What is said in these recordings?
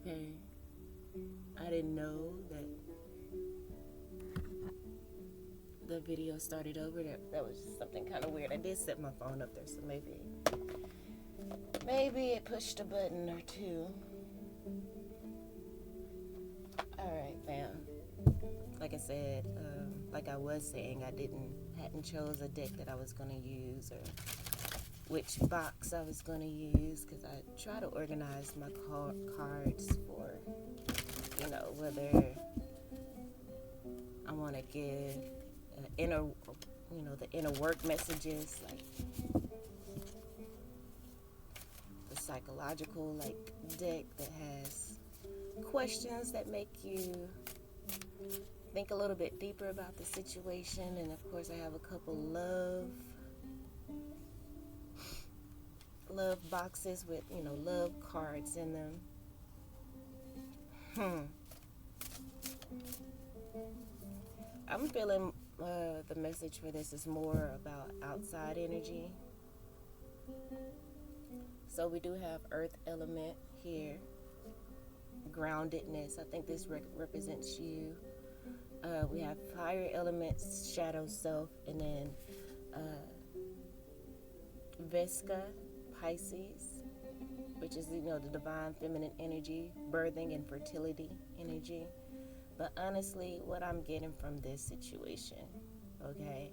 Okay, I didn't know that the video started over. That was just something kind of weird. I did set my phone up there, so maybe it pushed a button or two. All right, fam. Like I said, like I was saying, I hadn't chose a deck that I was gonna use or which box I was gonna use, because I try to organize my cards for, whether I want to give the inner work messages, like the psychological deck that has questions that make you think a little bit deeper about the situation. And of course, I have a couple love boxes with love cards in them. I'm feeling the message for this is more about outside energy. So we do have earth element here, groundedness. I think this represents you. We have fire elements, shadow self, and then Vesca, Pisces, which is the divine feminine energy, birthing and fertility energy. But honestly, what I'm getting from this situation, okay,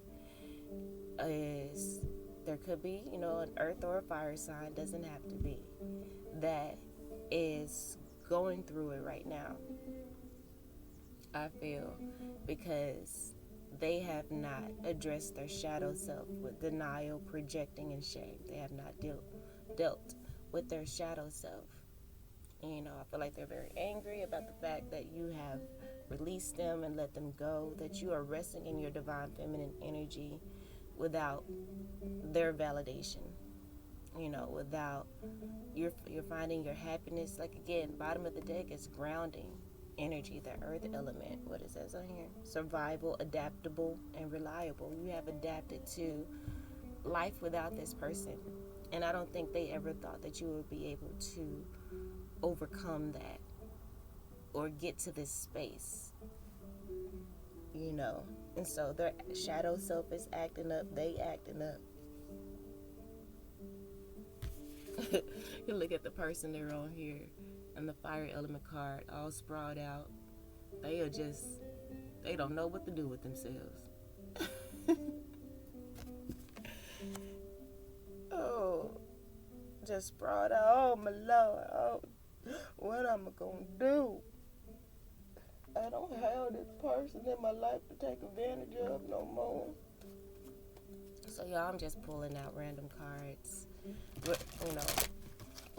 is there could be, an earth or a fire sign, doesn't have to be, that is going through it right now, I feel, because they have not addressed their shadow self with denial, projecting, and shame. They have not dealt with their shadow self. I feel like they're very angry about the fact that you have released them and let them go, that you are resting in your divine feminine energy without their validation, without you're finding your happiness. Like, again, bottom of the deck is grounding energy, the earth element. What it says on here: survival, adaptable, and reliable. You have adapted to life without this person, and I don't think they ever thought that you would be able to overcome that or get to this space, and so their shadow self is acting up, they acting up. You look at the person they're on here and the fire element card all sprawled out. They don't know what to do with themselves. Oh, just sprawled out. Oh my Lord. Oh, what am I gonna do? I don't have this person in my life to take advantage of no more. So y'all, I'm just pulling out random cards,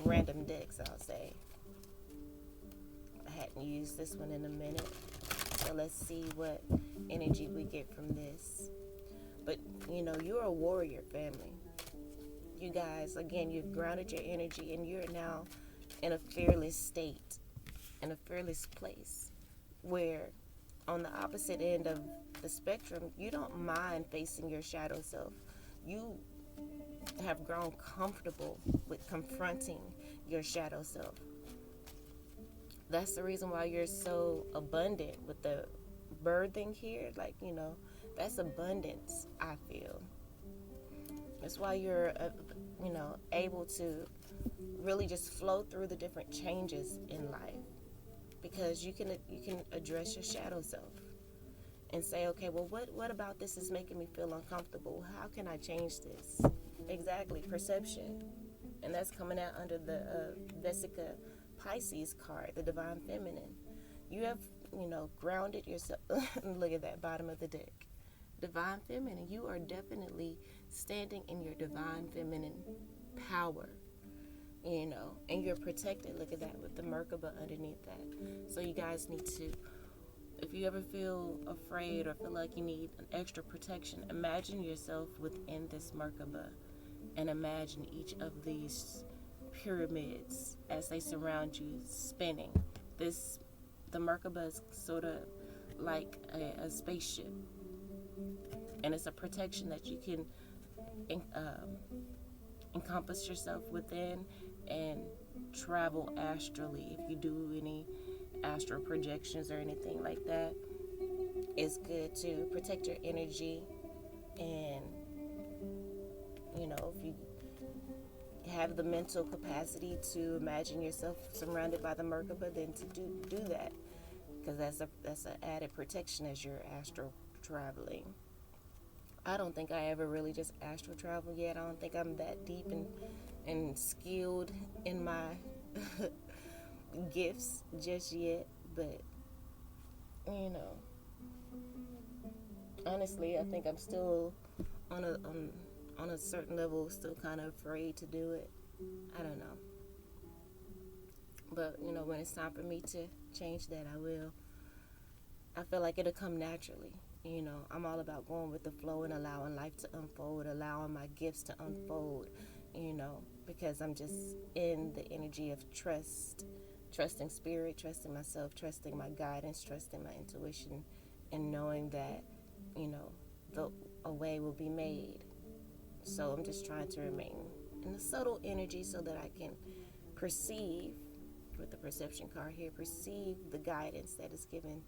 random decks, I'll say. I hadn't used this one in a minute, so let's see what energy we get from this. But you're a warrior, family. You guys, again, you've grounded your energy, and you're now in a fearless state, in a fearless place, where on the opposite end of the spectrum, you don't mind facing your shadow self. You have grown comfortable with confronting your shadow self. That's the reason why you're so abundant with the birthing here. That's abundance, I feel. That's why you're, able to really just flow through the different changes in life, because you can address your shadow self and say, okay, well, what about this is making me feel uncomfortable? How can I change this? Exactly, perception. And that's coming out under the Vesica Pisces card, the divine feminine. You have, grounded yourself. Look at that, bottom of the deck. Divine feminine. You are definitely standing in your divine feminine power, and you're protected. Look at that with the Merkaba underneath that. So you guys need to, if you ever feel afraid or feel like you need an extra protection, imagine yourself within this Merkaba, and imagine each of these pyramids as they surround you spinning. The Merkaba is sort of like a spaceship, and it's a protection that you can encompass yourself within, and travel astrally, if you do any astral projections or anything like that, it's good to protect your energy. And if you have the mental capacity to imagine yourself surrounded by the Merkaba, then to do that, because that's an added protection as you're astral traveling. I don't think I ever really just astral travel yet. I don't think I'm that deep and skilled in my gifts just yet. But honestly, I think I'm still on a certain level, still kind of afraid to do it. I don't know. But when it's time for me to change that, I will. I feel like it'll come naturally. I'm all about going with the flow and allowing life to unfold, allowing my gifts to unfold, because I'm just in the energy of trusting spirit, trusting myself, trusting my guidance, trusting my intuition, and knowing that, a way will be made. So I'm just trying to remain in a subtle energy so that I can perceive, with the perception card here, perceive the guidance that is given.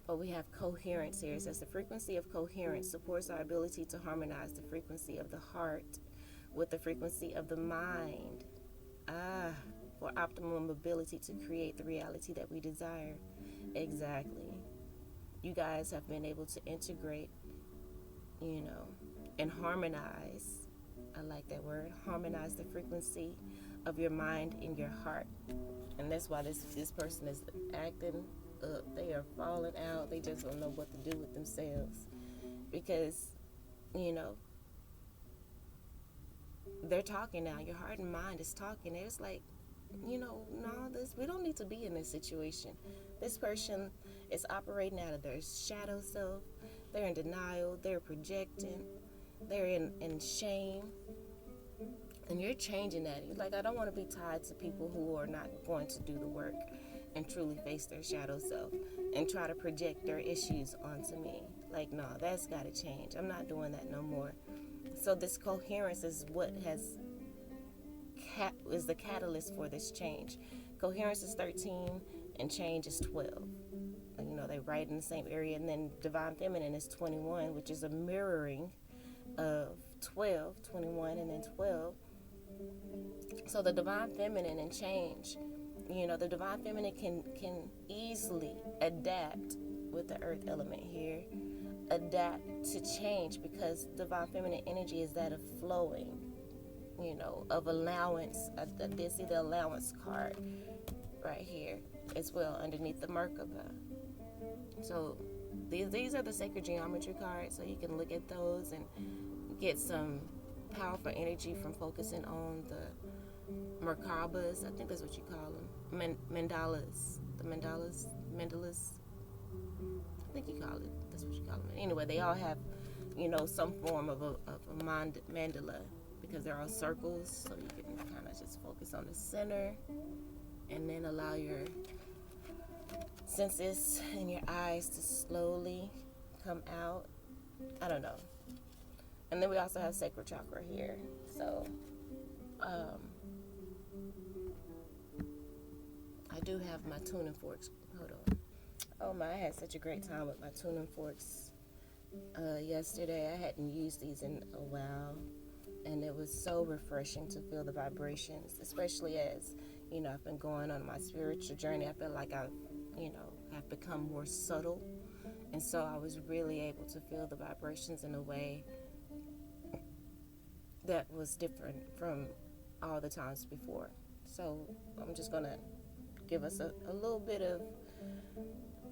But we have coherence here. It says the frequency of coherence supports our ability to harmonize the frequency of the heart with the frequency of the mind. For optimum ability to create the reality that we desire. Exactly. You guys have been able to integrate, and harmonize. I like that word. Harmonize the frequency of your mind and your heart. And that's why this person is acting up. They are falling out. They just don't know what to do with themselves. Because, they're talking now. Your heart and mind is talking. It's like, we don't need to be in this situation. This person is operating out of their shadow self. They're in denial. They're projecting. They're in shame. And you're changing that. You're like, I don't want to be tied to people who are not going to do the work and truly face their shadow self and try to project their issues onto me. Like, no, that's got to change. I'm not doing that no more. So this coherence is what is the catalyst for this change. Coherence is 13 and change is 12. They write in the same area. And then divine feminine is 21, which is a mirroring of 12, 21, and then 12. So the divine feminine and change, the divine feminine can easily adapt with the earth element here, adapt to change, because divine feminine energy is that of flowing, of allowance. I did see the allowance card right here as well underneath the Merkaba. So these are the sacred geometry cards, so you can look at those and get some powerful energy from focusing on the Merkabas. I think that's what you call them. Mandalas. The mandalas. I think you call it. That's what you call them. Anyway, they all have, some form of a mandala, because they're all circles. So you can kind of just focus on the center, and then allow your senses and your eyes to slowly come out. I don't know. And then we also have sacral chakra here. So, I do have my tuning forks. Hold on. Oh my, I had such a great time with my tuning forks yesterday. I hadn't used these in a while. And it was so refreshing to feel the vibrations, especially as, I've been going on my spiritual journey. I feel like I've become more subtle. And so I was really able to feel the vibrations in a way that was different from all the times before. So I'm just going to give us a little bit of,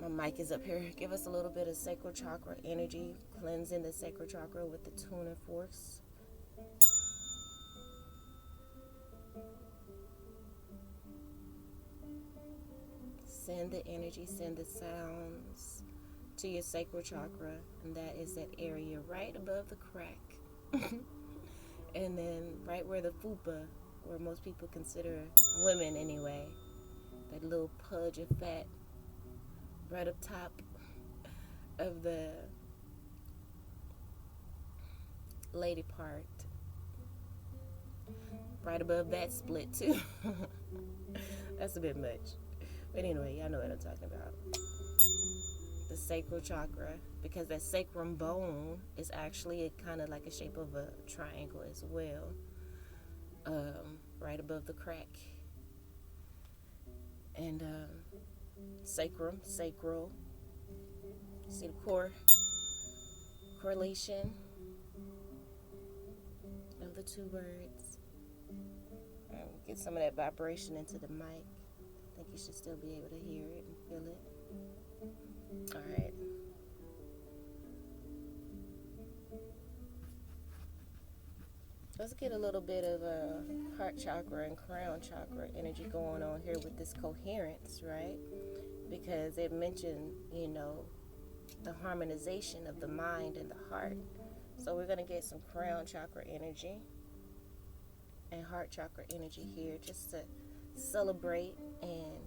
my mic is up here, give us a little bit of sacral chakra energy, cleansing the sacral chakra with the tuning forks. Send the energy, send the sounds to your sacral chakra, and that is that area right above the crack. And then right where the fupa, where most people consider, women anyway, that little pudge of fat right up top of the lady part. right above that split too. That's a bit much. But anyway, y'all know what I'm talking about. The sacral chakra, because that sacrum bone is actually kind of like a shape of a triangle as well, right above the crack. And sacrum, sacral. See the correlation of the two words. Get some of that vibration into the mic. I think you should still be able to hear it and feel it. All right. Let's get a little bit of heart chakra and crown chakra energy going on here with this coherence, right? Because it mentioned, the harmonization of the mind and the heart. So we're going to get some crown chakra energy and heart chakra energy here just to celebrate and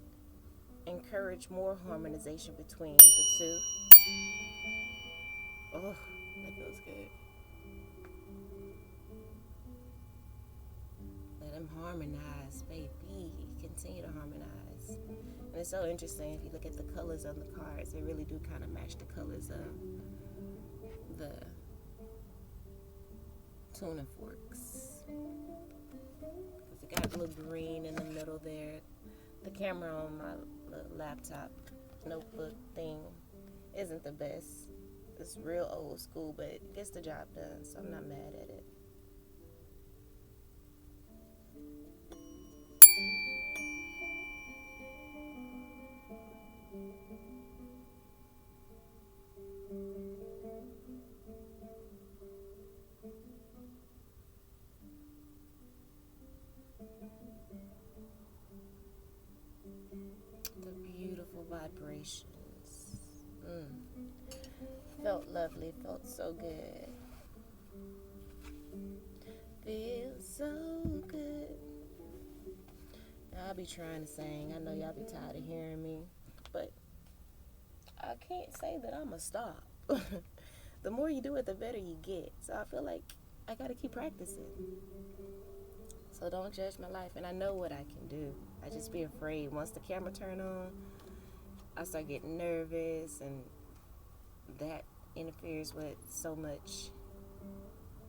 encourage more harmonization between the two. Oh, that feels good. Let them harmonize, baby. Continue to harmonize. And it's so interesting if you look at the colors on the cards, they really do kind of match the colors of the tuning forks. Because it got a little green in the middle there. The camera on my laptop notebook thing isn't the best. It's real old school, but it gets the job done, so I'm not mad at it. The beautiful vibrations. Felt lovely, felt so good. Feels so good. I'll be trying to sing. I know y'all be tired of hearing me, but I can't say that I'm going to stop. The more you do it, the better you get. So I feel like I got to keep practicing. So don't judge my life. And I know what I can do. I just be afraid. Once the camera turn on, I start getting nervous, and that interferes with so much.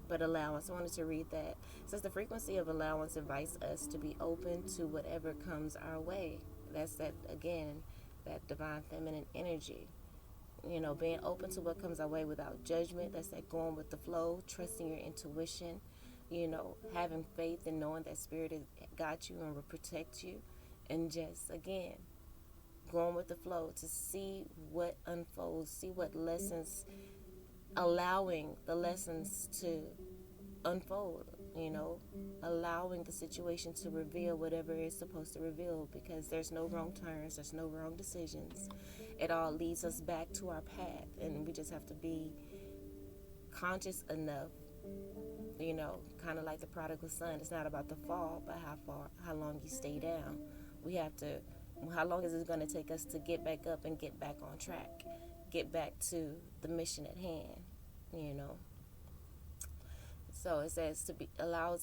But allowance, I wanted to read that. It says the frequency of allowance invites us to be open to whatever comes our way. That's that, again, that divine feminine energy. Being open to what comes our way without judgment. That's that going with the flow, trusting your intuition, having faith and knowing that spirit has got you and will protect you. And just, again, going with the flow to see what unfolds, see what lessons, allowing the lessons to unfold, allowing the situation to reveal whatever it's supposed to reveal, because there's no wrong turns, there's no wrong decisions. It all leads us back to our path, and we just have to be conscious enough, kind of like the prodigal son. It's not about the fall, but how long you stay down. We have to, how long is it going to take us to get back up and get back on track, get back to the mission at hand, So it says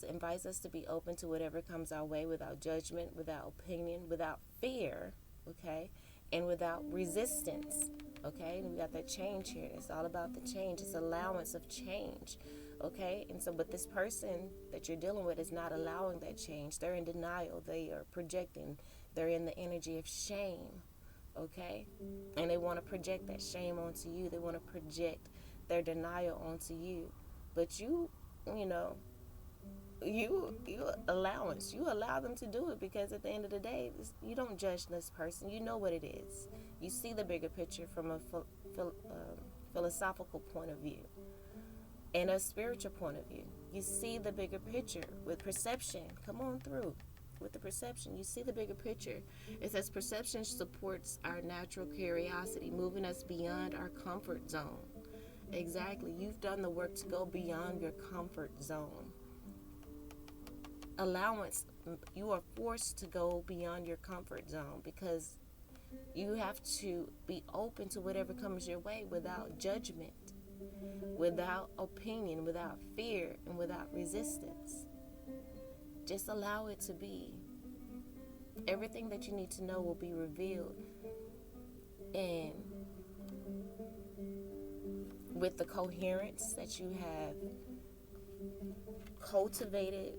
invites us to be open to whatever comes our way without judgment, without opinion, without fear, okay, and without resistance, okay. And we got that change here. It's all about the change. It's allowance of change, okay. And so, but this person that you're dealing with is not allowing that change. They're in denial. They are projecting. They're in the energy of shame, okay, and they want to project that shame onto you. They want to project their denial onto you, but you allowance. You allow them to do it, because at the end of the day, you don't judge this person. You know what it is. You see the bigger picture from a philosophical point of view and a spiritual point of view. You see the bigger picture with perception. Come on through with the perception. You see the bigger picture. It says perception supports our natural curiosity, moving us beyond our comfort zone. Exactly. You've done the work to go beyond your comfort zone. Allowance, you are forced to go beyond your comfort zone, because you have to be open to whatever comes your way without judgment, without opinion, without fear, and without resistance. Just allow it to be. Everything that you need to know will be revealed. And with the coherence that you have cultivated,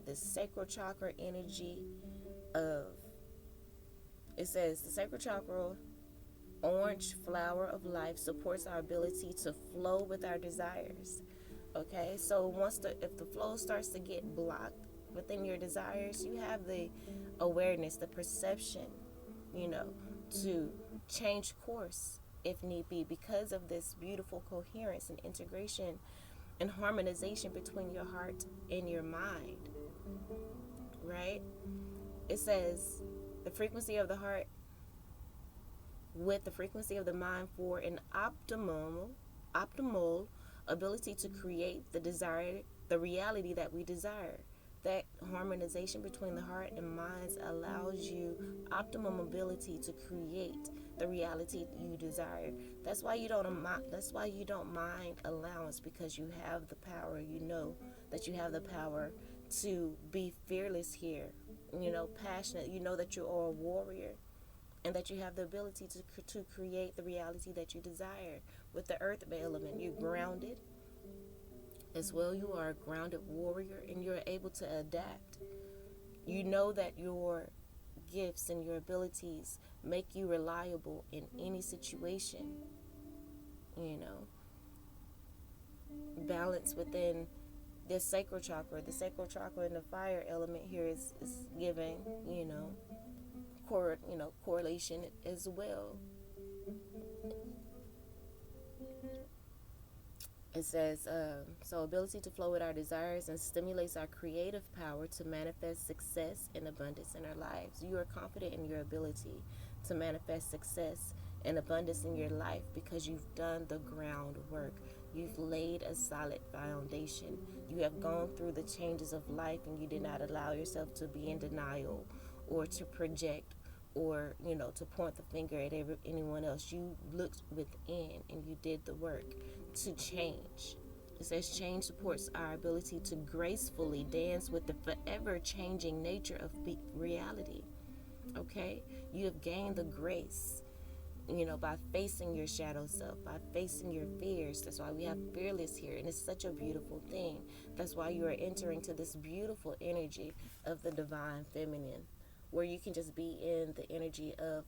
this sacral chakra energy of, it says, the sacral chakra, orange flower of life, supports our ability to flow with our desires. Okay, so if the flow starts to get blocked within your desires, you have the awareness, the perception, to change course if need be, because of this beautiful coherence and integration and harmonization between your heart and your mind. Right? It says the frequency of the heart with the frequency of the mind for an optimal ability to create the reality that we desire. That harmonization between the heart and minds allows you optimum ability to create the reality you desire. That's why you don't mind allowance, because you have the power. You know that you have the power to be fearless here. Passionate. You know that you are a warrior, and that you have the ability to create the reality that you desire. With the earth element, you're grounded as well. You are a grounded warrior, and you're able to adapt. You know that your gifts and your abilities make you reliable in any situation. Balance within the sacral chakra. The sacral chakra and the fire element here is giving, correlation as well. It says, so ability to flow with our desires and stimulates our creative power to manifest success and abundance in our lives. You are confident in your ability to manifest success and abundance in your life because you've done the groundwork. You've laid a solid foundation. You have gone through the changes of life, and you did not allow yourself to be in denial or to project or, to point the finger at anyone else. You looked within and you did the work to change. It says change supports our ability to gracefully dance with the forever changing nature of reality. Okay? You have gained the grace, by facing your shadow self, by facing your fears. That's why we have fearless here, and it's such a beautiful thing. That's why you are entering to this beautiful energy of the divine feminine, where you can just be in the energy of,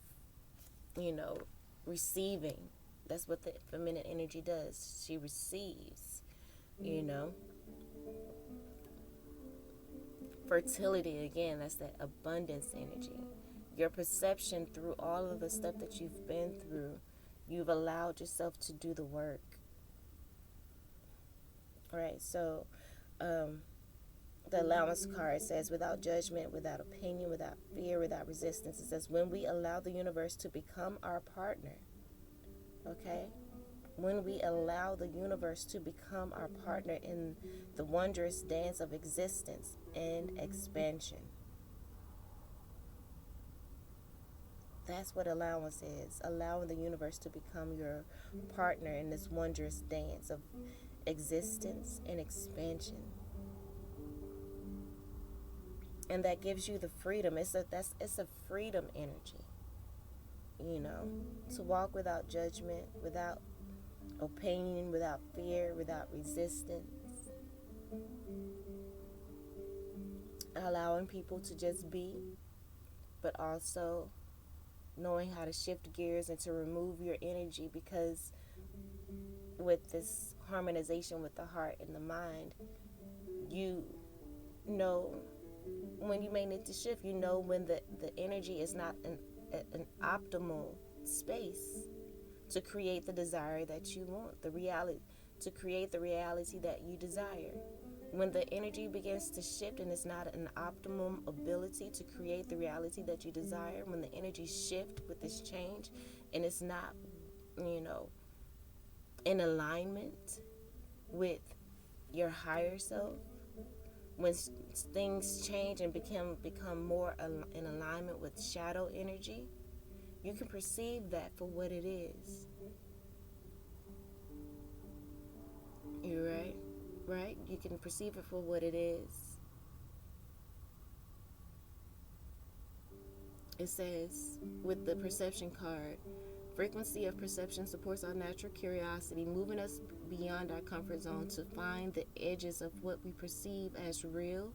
receiving. That's what the feminine energy does. She receives, Fertility, again, that's that abundance energy. Your perception through all of the stuff that you've been through, you've allowed yourself to do the work. All right, so the allowance card says, without judgment, without opinion, without fear, without resistance. It says, when we allow the universe to become our partner, okay? When we allow the universe to become our partner in the wondrous dance of existence and expansion. That's what allowance is. Allowing the universe to become your partner in this wondrous dance of existence and expansion. And that gives you the freedom. It's a freedom energy. To walk without judgment, without opinion, without fear, without resistance. Allowing people to just be, but also knowing how to shift gears and to remove your energy, because with this harmonization with the heart and the mind, you know when you may need to shift. When the energy is not an optimal space to create the desire that you want, to create the reality that you desire. When the energy begins to shift and it's not an optimum ability to create the reality that you desire, when the energy shift with this change and it's not, in alignment with your higher self, when things change and become more in alignment with shadow energy, you can perceive that for what it is. You're right? You can perceive it for what it is. it says with the perception card, frequency of perception supports our natural curiosity, moving us beyond our comfort zone to find the edges of what we perceive as real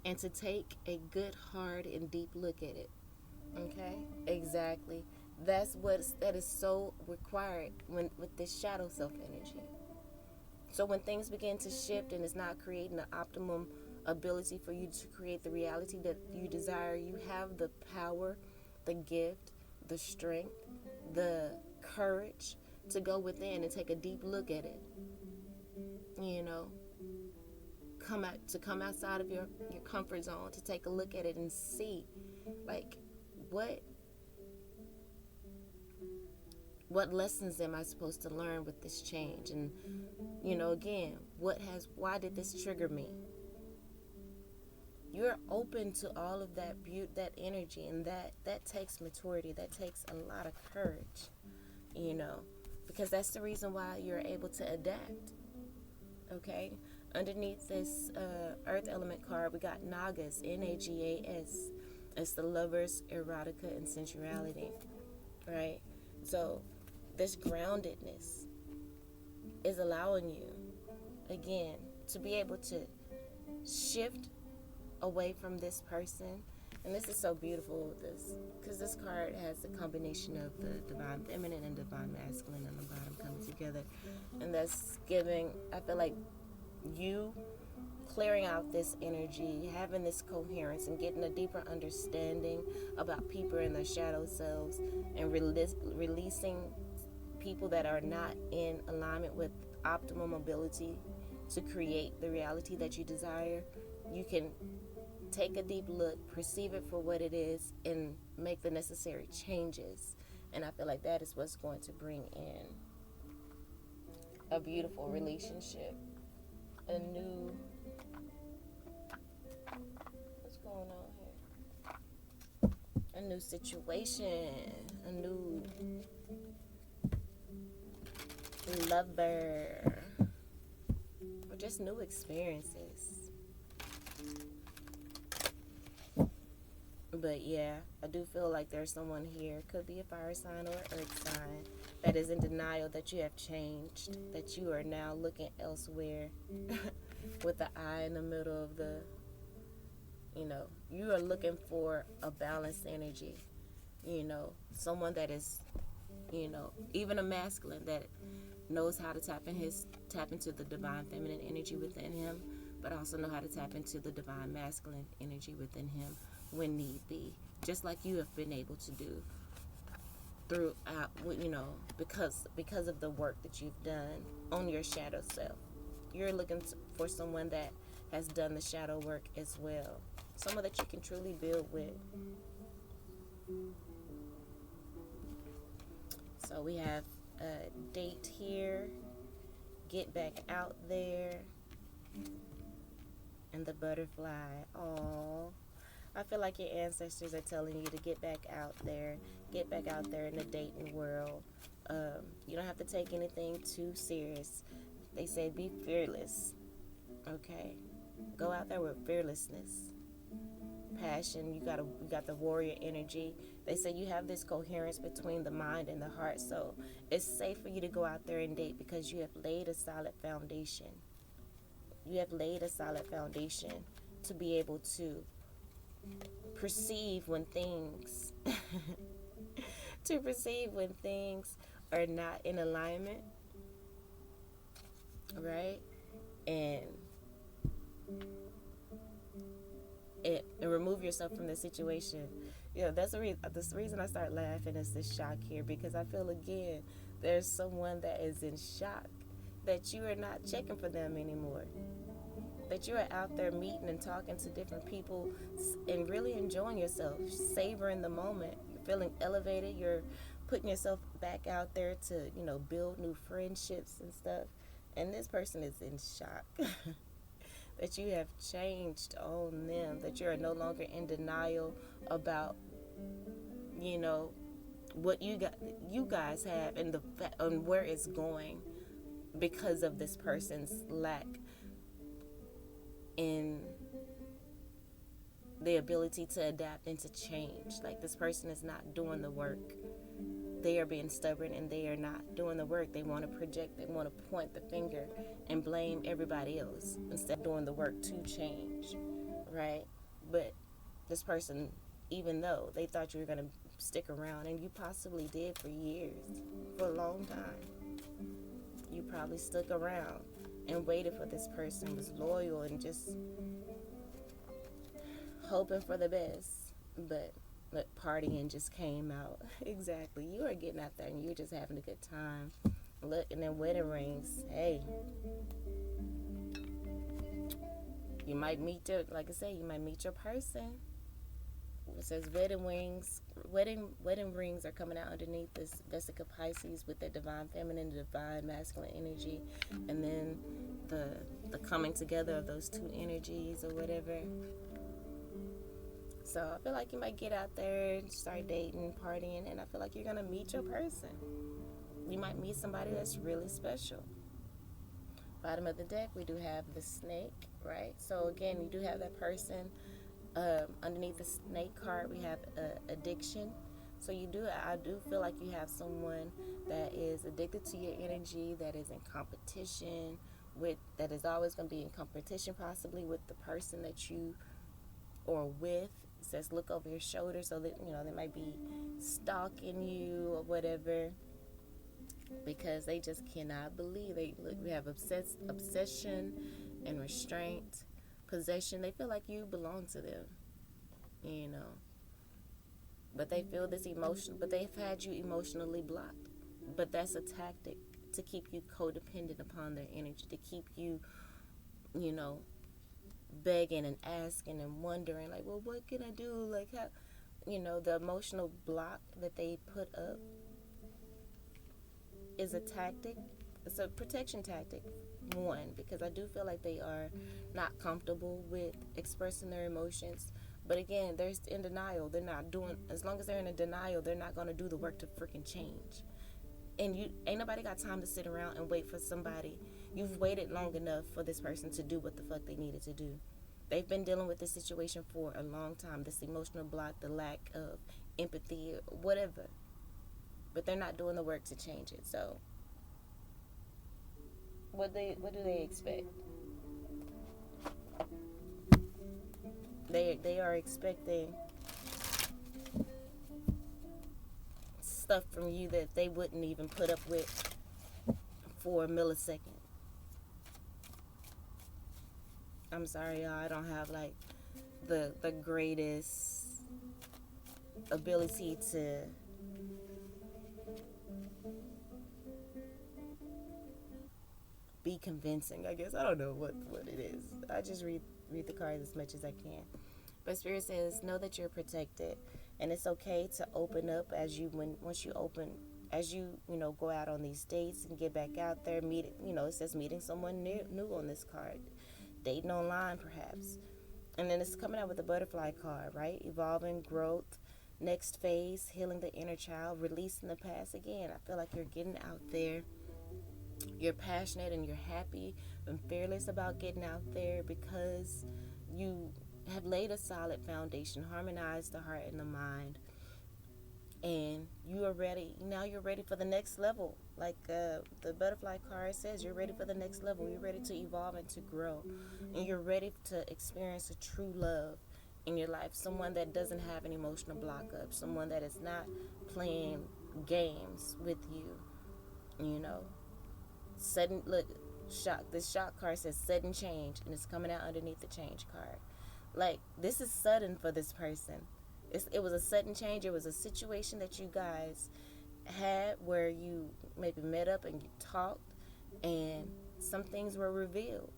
and to take a good, hard, and deep look at it. Okay? Exactly. That is so required when with this shadow self energy. So when things begin to shift and it's not creating the optimum ability for you to create the reality that you desire, you have the power, the gift, the strength, the courage to go within and take a deep look at it. You know, come outside of your comfort zone, to take a look at it and see, like, what lessons am I supposed to learn with this change? And, again, why did this trigger me? You're open to all of that beauty, that energy, and that takes maturity. That takes a lot of courage, because that's the reason why you're able to adapt. Okay? Underneath this Earth Element card, we got Nagas, Nagas. It's the lovers, erotica, and sensuality, right? So this groundedness is allowing you, again, to be able to shift away from this person. And this is so beautiful, because this card has a combination of the divine feminine and divine masculine on the bottom coming together. And that's giving, I feel like, you clearing out this energy, having this coherence, and getting a deeper understanding about people and their shadow selves, and releasing people that are not in alignment with optimum ability to create the reality that you desire. You can take a deep look, perceive it for what it is, and make the necessary changes. And I feel like that is what's going to bring in a beautiful relationship, a new, what's going on here? A new situation, a new lover, or just new experiences. But yeah, I do feel like there's someone here, could be a fire sign or an earth sign, that is in denial that you have changed, that you are now looking elsewhere with the eye in the middle of the, you are looking for a balanced energy, someone that is, even a masculine that knows how to tap into the divine feminine energy within him, but also know how to tap into the divine masculine energy within him when need be, just like you have been able to do throughout, because of the work that you've done on your shadow self. You're looking for someone that has done the shadow work as well, someone that you can truly build with. So we have a date here, get back out there, and the butterfly. Aww. I feel like your ancestors are telling you to get back out there in the dating world. You don't have to take anything too serious. They say be fearless. Okay? Go out there with fearlessness, passion. You got the warrior energy. They say you have this coherence between the mind and the heart, so it's safe for you to go out there and date because you have laid a solid foundation. You have laid a solid foundation to be able to perceive when things are not in alignment, right? And remove yourself from the situation. That's the reason I start laughing is this shock here, because I feel, again, there's someone that is in shock that you are not checking for them anymore, that you are out there meeting and talking to different people and really enjoying yourself, savoring the moment. You're feeling elevated. You're putting yourself back out there to, build new friendships and stuff. And this person is in shock that you have changed on them, that you are no longer in denial about, what you guys have and where it's going because of this person's lack in the ability to adapt and to change. Like, this person is not doing the work. They are being stubborn and they are not doing the work. They want to project, they want to point the finger and blame everybody else instead of doing the work to change, right? But this person, even though they thought you were going to stick around, and you possibly did for years, for a long time, you probably stuck around and waited for this person, was loyal and just hoping for the best, but partying just came out. Exactly. You are getting out there and you're just having a good time. Look, and then wedding rings. Hey, you might meet your, like I said, you might meet your person. It says wedding rings. Wedding rings are coming out underneath this Vesica Pisces with the divine feminine, the divine masculine energy, and then the coming together of those two energies or whatever. So I feel like you might get out there and start dating, partying, and I feel like you're going to meet your person. You might meet somebody that's really special. Bottom of the deck, we do have the snake, right? So again, you do have that person. Underneath the snake card, we have addiction. So I do feel like you have someone that is addicted to your energy, that is in competition that is always going to be in competition possibly with the person that you or with. It says look over your shoulder, so that they might be stalking you or whatever, because they just cannot believe we have obsession and restraint, possession. They feel like you belong to them, but they feel this emotion, but they've had you emotionally blocked. But that's a tactic to keep you codependent upon their energy, to keep you begging and asking and wondering, like, well, what can I do? Like, how, the emotional block that they put up is a tactic. It's a protection tactic, one, because I do feel like they are not comfortable with expressing their emotions. But again, they're in denial. They're not doing, as long as they're in a denial, they're not going to do the work to freaking change. And ain't nobody got time to sit around and wait for somebody. You've waited long enough for this person to do what the fuck they needed to do. They've been dealing with this situation for a long time, this emotional block, the lack of empathy, whatever. But they're not doing the work to change it. So what do they expect? They are expecting stuff from you that they wouldn't even put up with for a millisecond. I'm sorry, y'all. I don't have like the greatest ability to be convincing, I guess. I don't know what it is. I just read the cards as much as I can. But Spirit says, know that you're protected, and it's okay to open up once you go out on these dates and get back out there, it says meeting someone new on this card, dating online perhaps. And then it's coming out with the butterfly card, right? Evolving, growth, next phase, healing the inner child, releasing the past. Again, I feel like you're getting out there. You're passionate and you're happy and fearless about getting out there because you have laid a solid foundation, harmonized the heart and the mind, and you are ready. Now you're ready for the next level. Like the butterfly card says, you're ready for the next level. You're ready to evolve and to grow, and you're ready to experience a true love in your life, someone that doesn't have an emotional block up, someone that is not playing games with you. This shock card says sudden change, and it's coming out underneath the change card. Like, this is sudden for this person. It was a sudden change. It was a situation that you guys had where you maybe met up and you talked, and some things were revealed.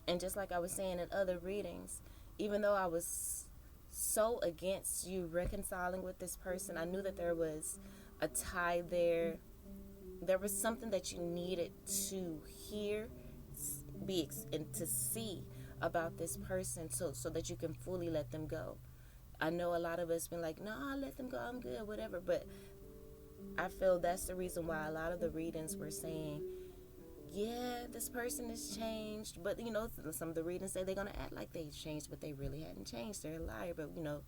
And just like I was saying in other readings, even though I was so against you reconciling with this person, I knew that there was a tie there. There was something that you needed to hear, and to see about this person, so that you can fully let them go. I know a lot of us been like, no, let them go, I'm good, whatever. But I feel that's the reason why a lot of the readings were saying, yeah, this person has changed, but you know, some of the readings say they're gonna act like they changed, but they really hadn't changed. They're a liar. But you know,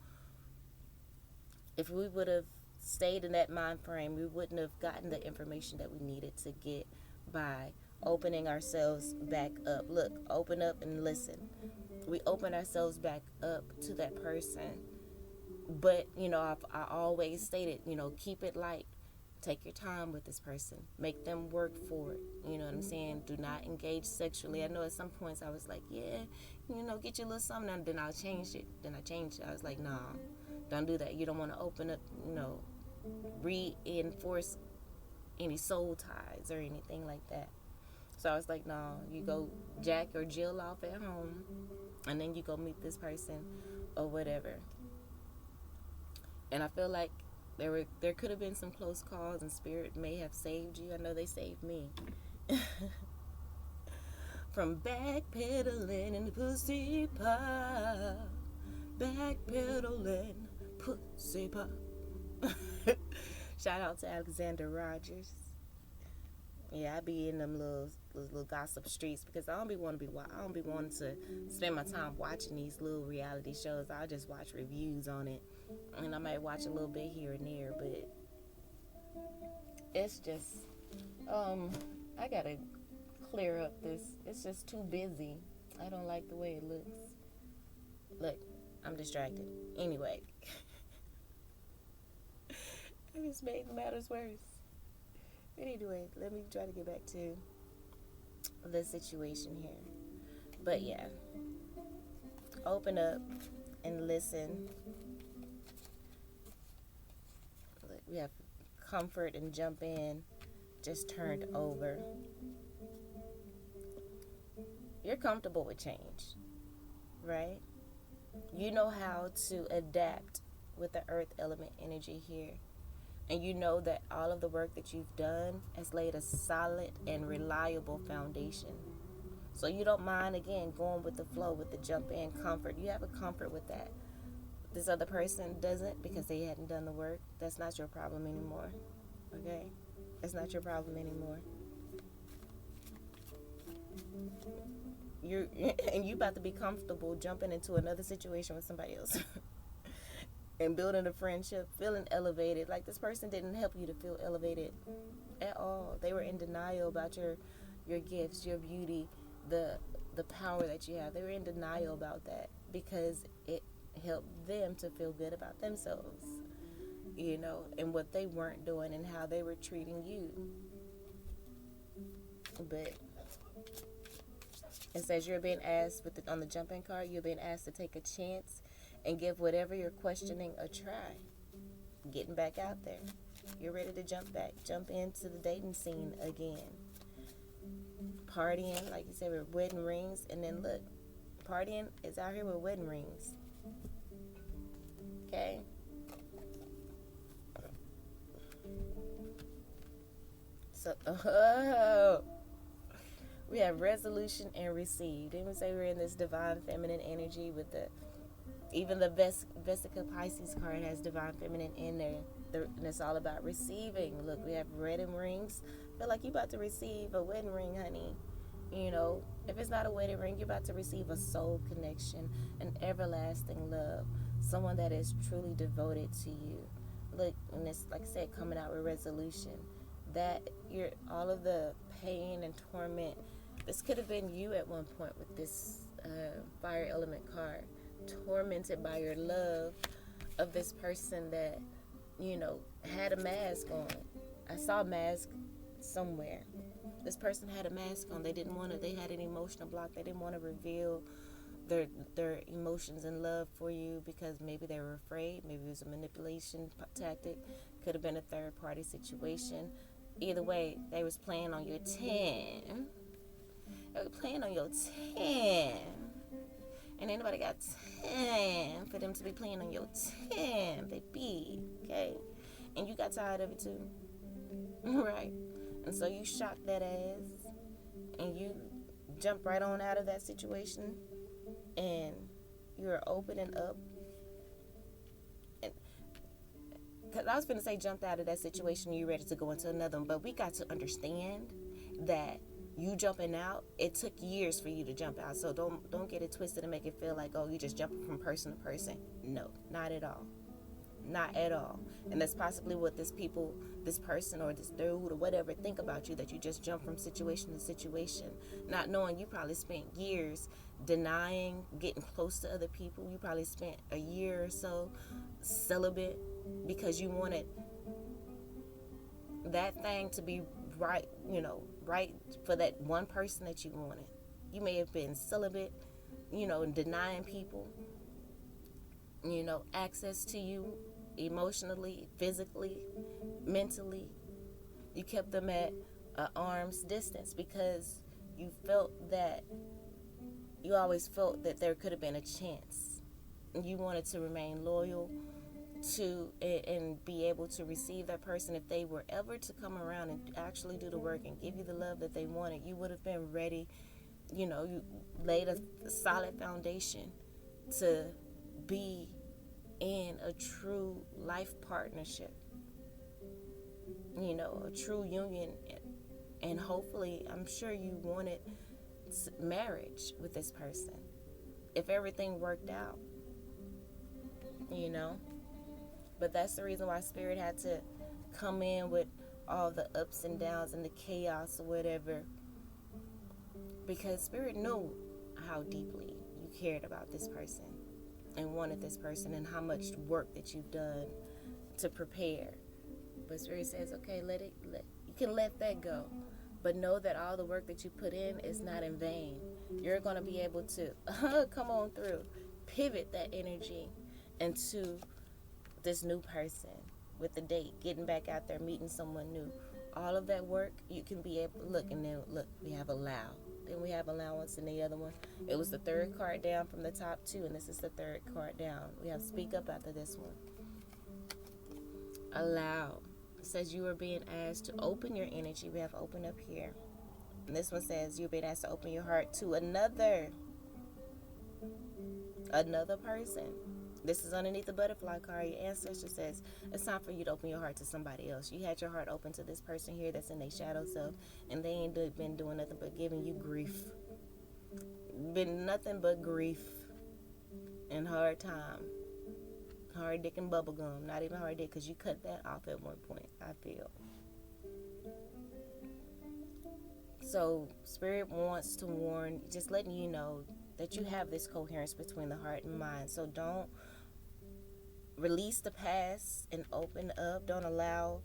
if we would have stayed in that mind frame, we wouldn't have gotten the information that we needed to get by opening ourselves back up. Look, open up and listen. We open ourselves back up to that person. But, you know, I always stated, you know, keep it light. Take your time with this person. Make them work for it. You know what I'm saying? Do not engage sexually. I know at some points I was like, yeah, you know, get your little something. And then I'll change it. Then I changed it. I was like, nah, don't do that. You don't want to open up, you know, reinforce any soul ties or anything like that. So I was like, no, you go Jack or Jill off at home, and then you go meet this person or whatever. And I feel like there could have been some close calls, and Spirit may have saved you. I know they saved me. From backpedaling in the pussy pop, backpedaling pussy pop. Shout out to Alexander Rogers. Yeah, I be in them little gossip streets because I don't be wanting to spend my time watching these little reality shows. I'll just watch reviews on it, and I might watch a little bit here and there, but it's just I gotta clear up this. It's just too busy. I don't like the way it looks. Look, I'm distracted. Anyway, I just made matters worse. Anyway, let me try to get back to the situation here. But yeah, open up and listen. We have comfort and jump in, just turned over. You're comfortable with change, right? You know how to adapt with the earth element energy here. And you know that all of the work that you've done has laid a solid and reliable foundation. So you don't mind, again, going with the flow, with the jump in comfort. You have a comfort with that. This other person doesn't because they hadn't done the work. That's not your problem anymore. Okay? That's not your problem anymore. You about to be comfortable jumping into another situation with somebody else. And building a friendship, feeling elevated. Like, this person didn't help you to feel elevated at all. They were in denial about your gifts, your beauty, the power that you have. They were in denial about that because it helped them to feel good about themselves, you know, and what they weren't doing and how they were treating you. But it says you're being asked on the jumping card, you're being asked to take a chance and give whatever you're questioning a try. Getting back out there. You're ready to jump into the dating scene again. Partying, like you said, with wedding rings. And then look, partying is out here with wedding rings. Okay? So, we have resolution and receive. Didn't we say we're in this divine feminine energy with even the Vesica Pisces card has divine feminine in there. And it's all about receiving. Look, we have wedding rings. Feel like you're about to receive a wedding ring, honey. You know, if it's not a wedding ring, you're about to receive a soul connection, an everlasting love, someone that is truly devoted to you. Look, and it's, like I said, coming out with resolution. That all of the pain and torment, this could have been you at one point with this fire element card. Tormented by your love of this person that, you know, had a mask on. I saw a mask somewhere. This person had a mask on. They had an emotional block. They didn't want to reveal their emotions and love for you because maybe they were afraid. Maybe it was a manipulation tactic. Could have been a third party situation. Either way, they was playing on your 10. They were playing on your 10. And anybody got 10 for them to be playing on your 10, baby, okay? And you got tired of it too, right? And so you shocked that ass, and you jump right on out of that situation, and you're opening up. Because I was going to say jumped out of that situation, you're ready to go into another one, but we got to understand that You jumping out, it took years for you to jump out. So don't get it twisted and make it feel like, oh, you just jumping from person to person. No, not at all. Not at all. And that's possibly what this person or this dude or whatever think about you, that you just jump from situation to situation, not knowing you probably spent years denying getting close to other people. You probably spent a year or so celibate because you wanted that thing to be right, right for that one person that you wanted. You may have been celibate, denying people, access to you emotionally, physically, mentally. You kept them at an arm's distance because you always felt that there could have been a chance. You wanted to remain loyal to and be able to receive that person. If they were ever to come around and actually do the work and give you the love that they wanted, you would have been ready. You laid a solid foundation to be in a true life partnership, a true union. And hopefully, I'm sure you wanted marriage with this person if everything worked out, But that's the reason why Spirit had to come in with all the ups and downs and the chaos or whatever, because Spirit knew how deeply you cared about this person and wanted this person and how much work that you've done to prepare. But Spirit says, okay, you can let that go. But know that all the work that you put in is not in vain. You're going to be able to, come on through, pivot that energy into this new person with the date, getting back out there, meeting someone new. All of that work, you can be able, we have allow. Then we have allowance in the other one. It was the third card down from the top two, and this is the third card down. We have speak up after this one. Allow. It says you are being asked to open your energy. We have open up here. And this one says you're being asked to open your heart to another person. This is underneath the butterfly card. Your ancestor says it's time for you to open your heart to somebody else. You had your heart open to this person here that's in their shadow self, and they ain't been doing nothing but giving you grief. Been nothing but grief and hard time. Hard dick and bubble gum. Not even hard dick, because you cut that off at one point, I feel. So Spirit wants to warn, just letting you know that you have this coherence between the heart and mind. So don't release the past and open up. Don't allow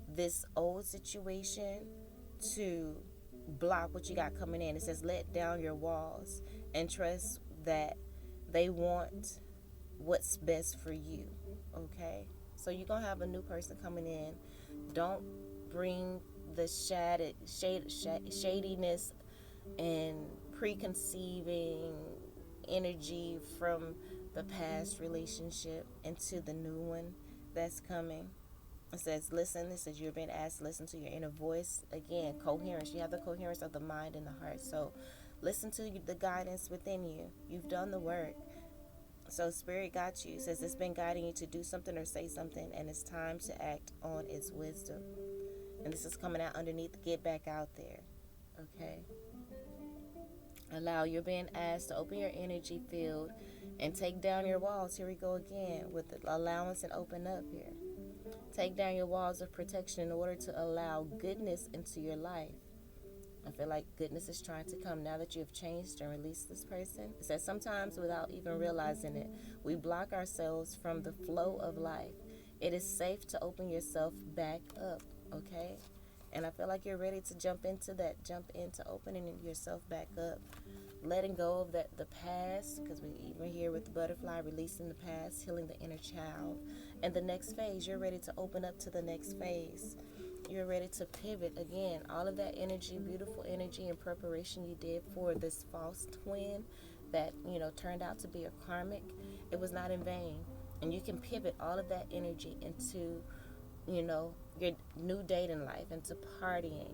this old situation to block what you got coming in. It says let down your walls and trust that they want what's best for you. Okay? So you're going to have a new person coming in. Don't bring the shadiness and preconceiving energy from the past relationship into the new one that's coming. It says listen. It says you're being asked to listen to your inner voice. Again, coherence. You have the coherence of the mind and the heart. So listen to the guidance within you. You've done the work. So Spirit got you. It says it's been guiding you to do something or say something, and it's time to act on its wisdom. And this is coming out underneath. Get back out there. Okay? Allow. You're being asked to open your energy field and take down your walls. Here we go again with the allowance and open up here. Take down your walls of protection in order to allow goodness into your life. I feel like goodness is trying to come now that you have changed and released this person. It says sometimes without even realizing it, we block ourselves from the flow of life. It is safe to open yourself back up, okay? And I feel like you're ready to jump into opening yourself back up. Letting go of the past, because we even here with the butterfly, releasing the past, healing the inner child. And the next phase, you're ready to open up to the next phase. You're ready to pivot again. All of that energy, beautiful energy and preparation you did for this false twin that, turned out to be a karmic, it was not in vain. And you can pivot all of that energy into, your new dating life, into partying.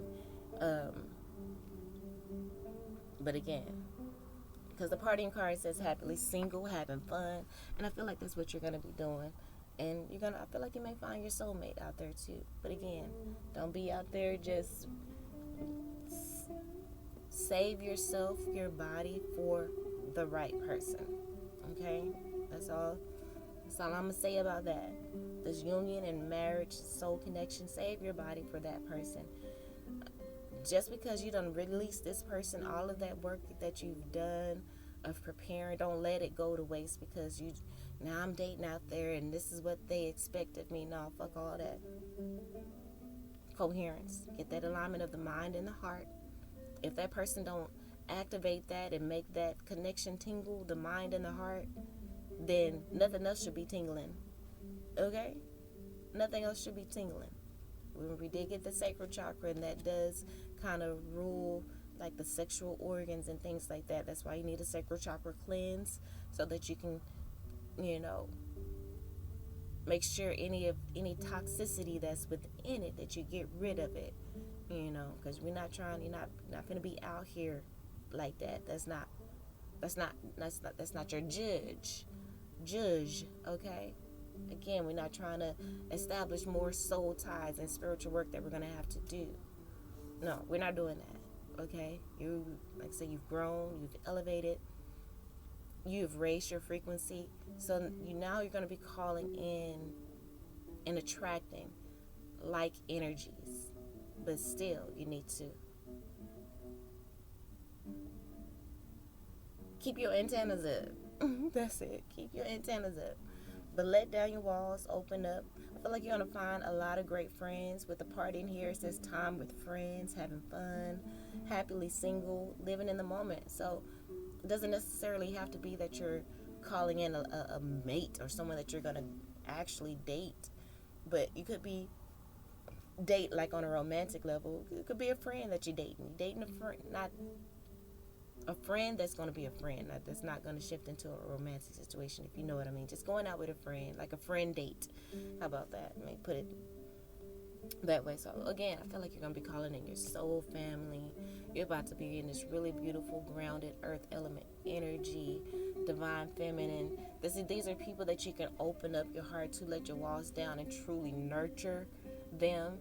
But again, because the partying card says happily single, having fun. And I feel like that's what you're going to be doing. And I feel like you may find your soulmate out there too. But again, don't be out there just Save yourself, your body for the right person. Okay? That's all. That's all I'm going to say about that. This union and marriage, soul connection, save your body for that person. Just because you done release this person, all of that work that you've done of preparing, don't let it go to waste because now I'm dating out there and this is what they expect of me. No, fuck all that. Coherence. Get that alignment of the mind and the heart. If that person don't activate that and make that connection tingle, the mind and the heart, then nothing else should be tingling. Okay? Nothing else should be tingling. When we did get the sacral chakra, and that does kind of rule like the sexual organs and things like that. That's why you need a sacral chakra cleanse, so that you can, make sure any toxicity that's within it, that you get rid of it. Because you're not going to be out here like that. That's not your judge. Okay. Again, we're not trying to establish more soul ties and spiritual work that we're going to have to do. No, we're not doing that. Okay. Like I said, you've grown, you've elevated, you've raised your frequency. So now you're going to be calling in and attracting like energies. But still, you need to keep your antennas up. That's it. Keep your antennas up. But let down your walls, open up. I feel like you're going to find a lot of great friends. With the part in here, it says time with friends, having fun, happily single, living in the moment. So it doesn't necessarily have to be that you're calling in a mate or someone that you're going to actually date. But you could be date like on a romantic level. It could be a friend that you're dating. You're dating a friend, not a friend that's going to be a friend. That's not going to shift into a romantic situation, if you know what I mean. Just going out with a friend, like a friend date. How about that? I mean, put it that way. So again, I feel like you're going to be calling in your soul family. You're about to be in this really beautiful, grounded earth element energy, divine feminine. These are people that you can open up your heart to, let your walls down, and truly nurture them.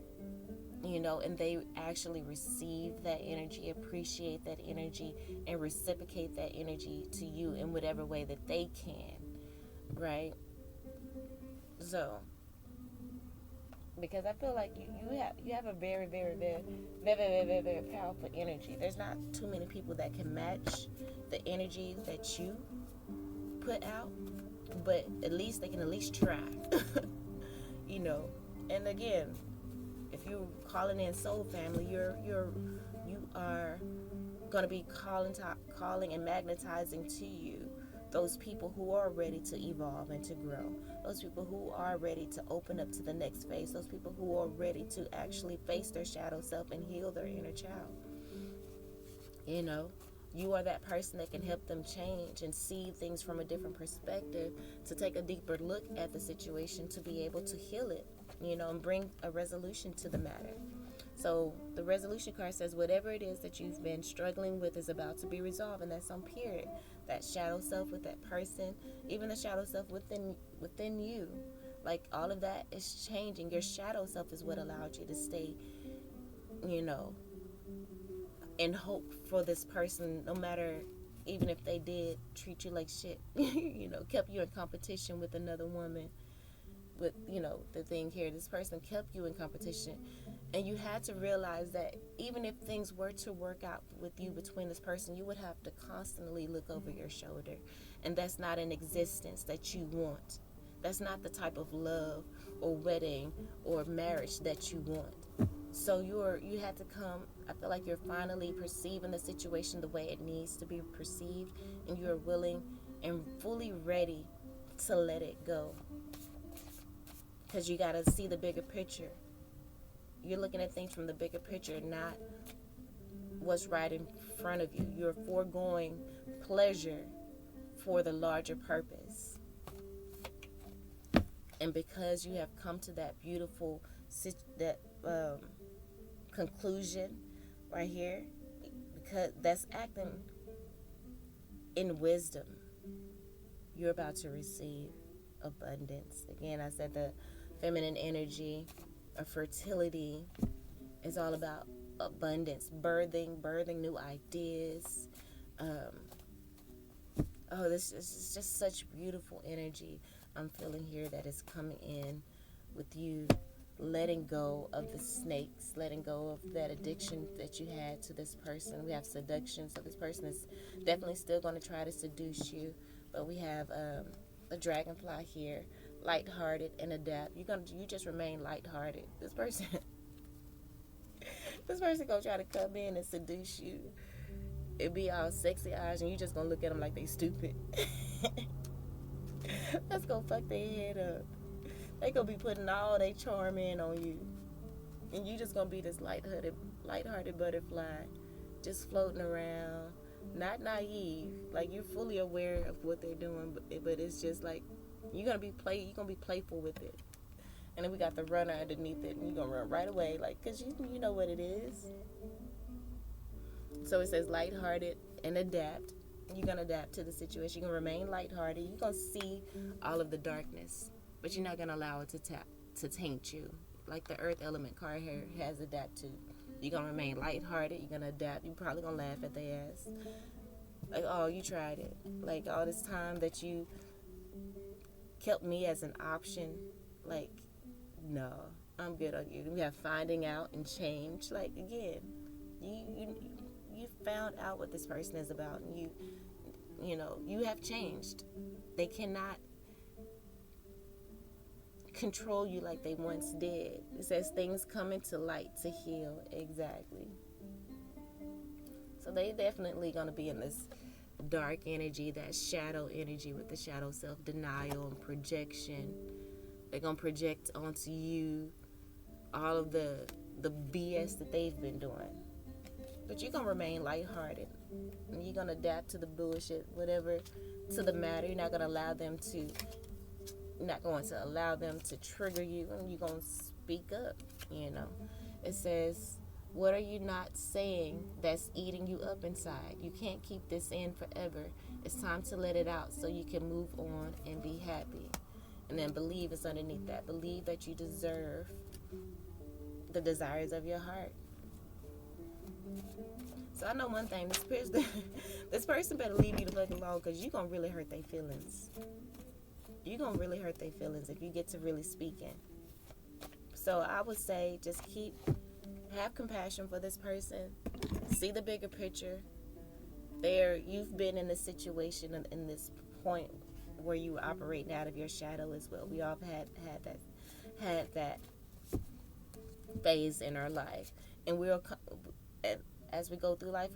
And they actually receive that energy, appreciate that energy, and reciprocate that energy to you in whatever way that they can, right? So, because I feel like you have a very, very, very, very, very, very, very powerful energy. There's not too many people that can match the energy that you put out, but at least they can at least try, And again, if you're calling in soul family, you are going to be calling and magnetizing to you those people who are ready to evolve and to grow, those people who are ready to open up to the next phase, those people who are ready to actually face their shadow self and heal their inner child. You are that person that can help them change and see things from a different perspective, to take a deeper look at the situation, to be able to heal it, and bring a resolution to the matter. So the resolution card says whatever it is that you've been struggling with is about to be resolved, and that's on period. That shadow self with that person, even the shadow self within you, like all of that is changing. Your shadow self is what allowed you to stay, and hope for this person, no matter, even if they did treat you like shit, kept you in competition with another woman. With the thing here, this person kept you in competition, and you had to realize that even if things were to work out with you between this person, you would have to constantly look over your shoulder, and that's not an existence that you want. That's not the type of love or wedding or marriage that you want. So you had to come. I feel like you're finally perceiving the situation the way it needs to be perceived, and you're willing and fully ready to let it go. Because you got to see the bigger picture. You're looking at things from the bigger picture, not what's right in front of you. You're foregoing pleasure for the larger purpose. And because you have come to that beautiful conclusion right here, because that's acting in wisdom, you're about to receive abundance. Again, I said the feminine energy of fertility is all about abundance, birthing new ideas. This is just such beautiful energy I'm feeling here that is coming in with you letting go of the snakes, letting go of that addiction that you had to this person. We have seduction, so this person is definitely still going to try to seduce you. But we have a dragonfly here, lighthearted and adapt. You just remain lighthearted. This person, this person gonna try to come in and seduce you. It be all sexy eyes, and you just gonna look at them like they stupid. That's gonna fuck their head up. They gonna be putting all their charm in on you, and you just gonna be this lighthearted butterfly, just floating around, not naive. Like, you're fully aware of what they're doing, but it's just like you're gonna be playful with it. And then we got the runner underneath it, and you're gonna run right away, like, cause you know what it is. So it says lighthearted and adapt. You're gonna adapt to the situation. You're gonna remain lighthearted. You're gonna see all of the darkness, but you're not gonna allow it to taint you. Like the earth element card here has adapt to. You're gonna remain lighthearted. You're gonna adapt. You're probably gonna laugh at their ass. Like, oh, you tried it. Like, all this time that you kept me as an option. Like, no, I'm good on you. We have finding out and change. Like, again, you found out what this person is about, and you have changed. They cannot control you like they once did. It says things come into light to heal. Exactly. So they definitely gonna be in this dark energy, that shadow energy, with the shadow self, denial and projection. They're gonna project onto you all of the BS that they've been doing. But you're gonna remain lighthearted, and you're gonna adapt to the bullshit, whatever, to the matter. You're not going to allow them to trigger you, and you're going to speak up. It says, what are you not saying that's eating you up inside? You can't keep this in forever. It's time to let it out so you can move on and be happy. And then believe is underneath that. Believe that you deserve the desires of your heart. So I know one thing, this person better leave you the fuck alone, because you're going to really hurt their feelings. You're going to really hurt their feelings if you get to really speaking. So I would say just have compassion for this person. See the bigger picture. You've been in this situation, in this point where you were operating out of your shadow as well. We all had that phase in our life. And as we go through life,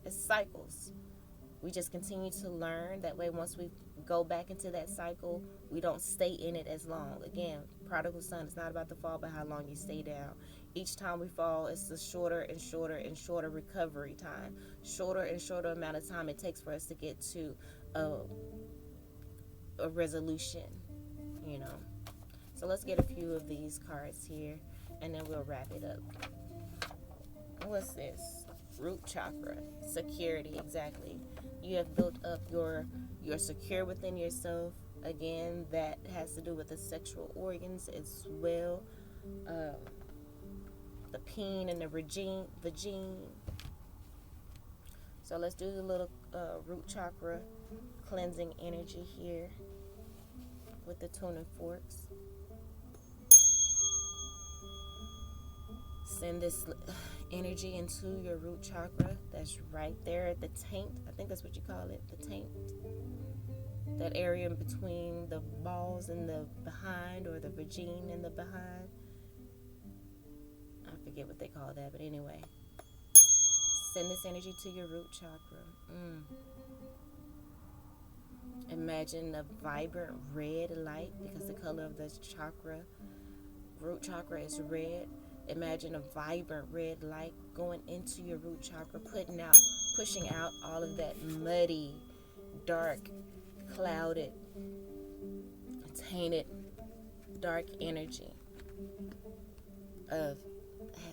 it's cycles. We just continue to learn. That way, once we go back into that cycle, we don't stay in it as long. Again, prodigal son, it's not about the fall, but how long you stay down. Each time we fall, it's a shorter and shorter and shorter recovery time. Shorter and shorter amount of time it takes for us to get to a resolution, So let's get a few of these cards here, and then we'll wrap it up. What's this? Root chakra. Security, exactly. You have built up you're secure within yourself. Again, that has to do with the sexual organs as well. The peen and the vagine. So let's do the little root chakra cleansing energy here with the tuning forks. Send this energy into your root chakra. That's right there at the taint. I think that's what you call it, the taint. That area in between the balls and the behind, or the vagine and the behind. I forget what they call that, but anyway. Send this energy to your root chakra. Imagine a vibrant red light, because the color of the root chakra is red. Imagine a vibrant red light going into your root chakra, pushing out all of that muddy, dark, clouded, tainted, dark energy of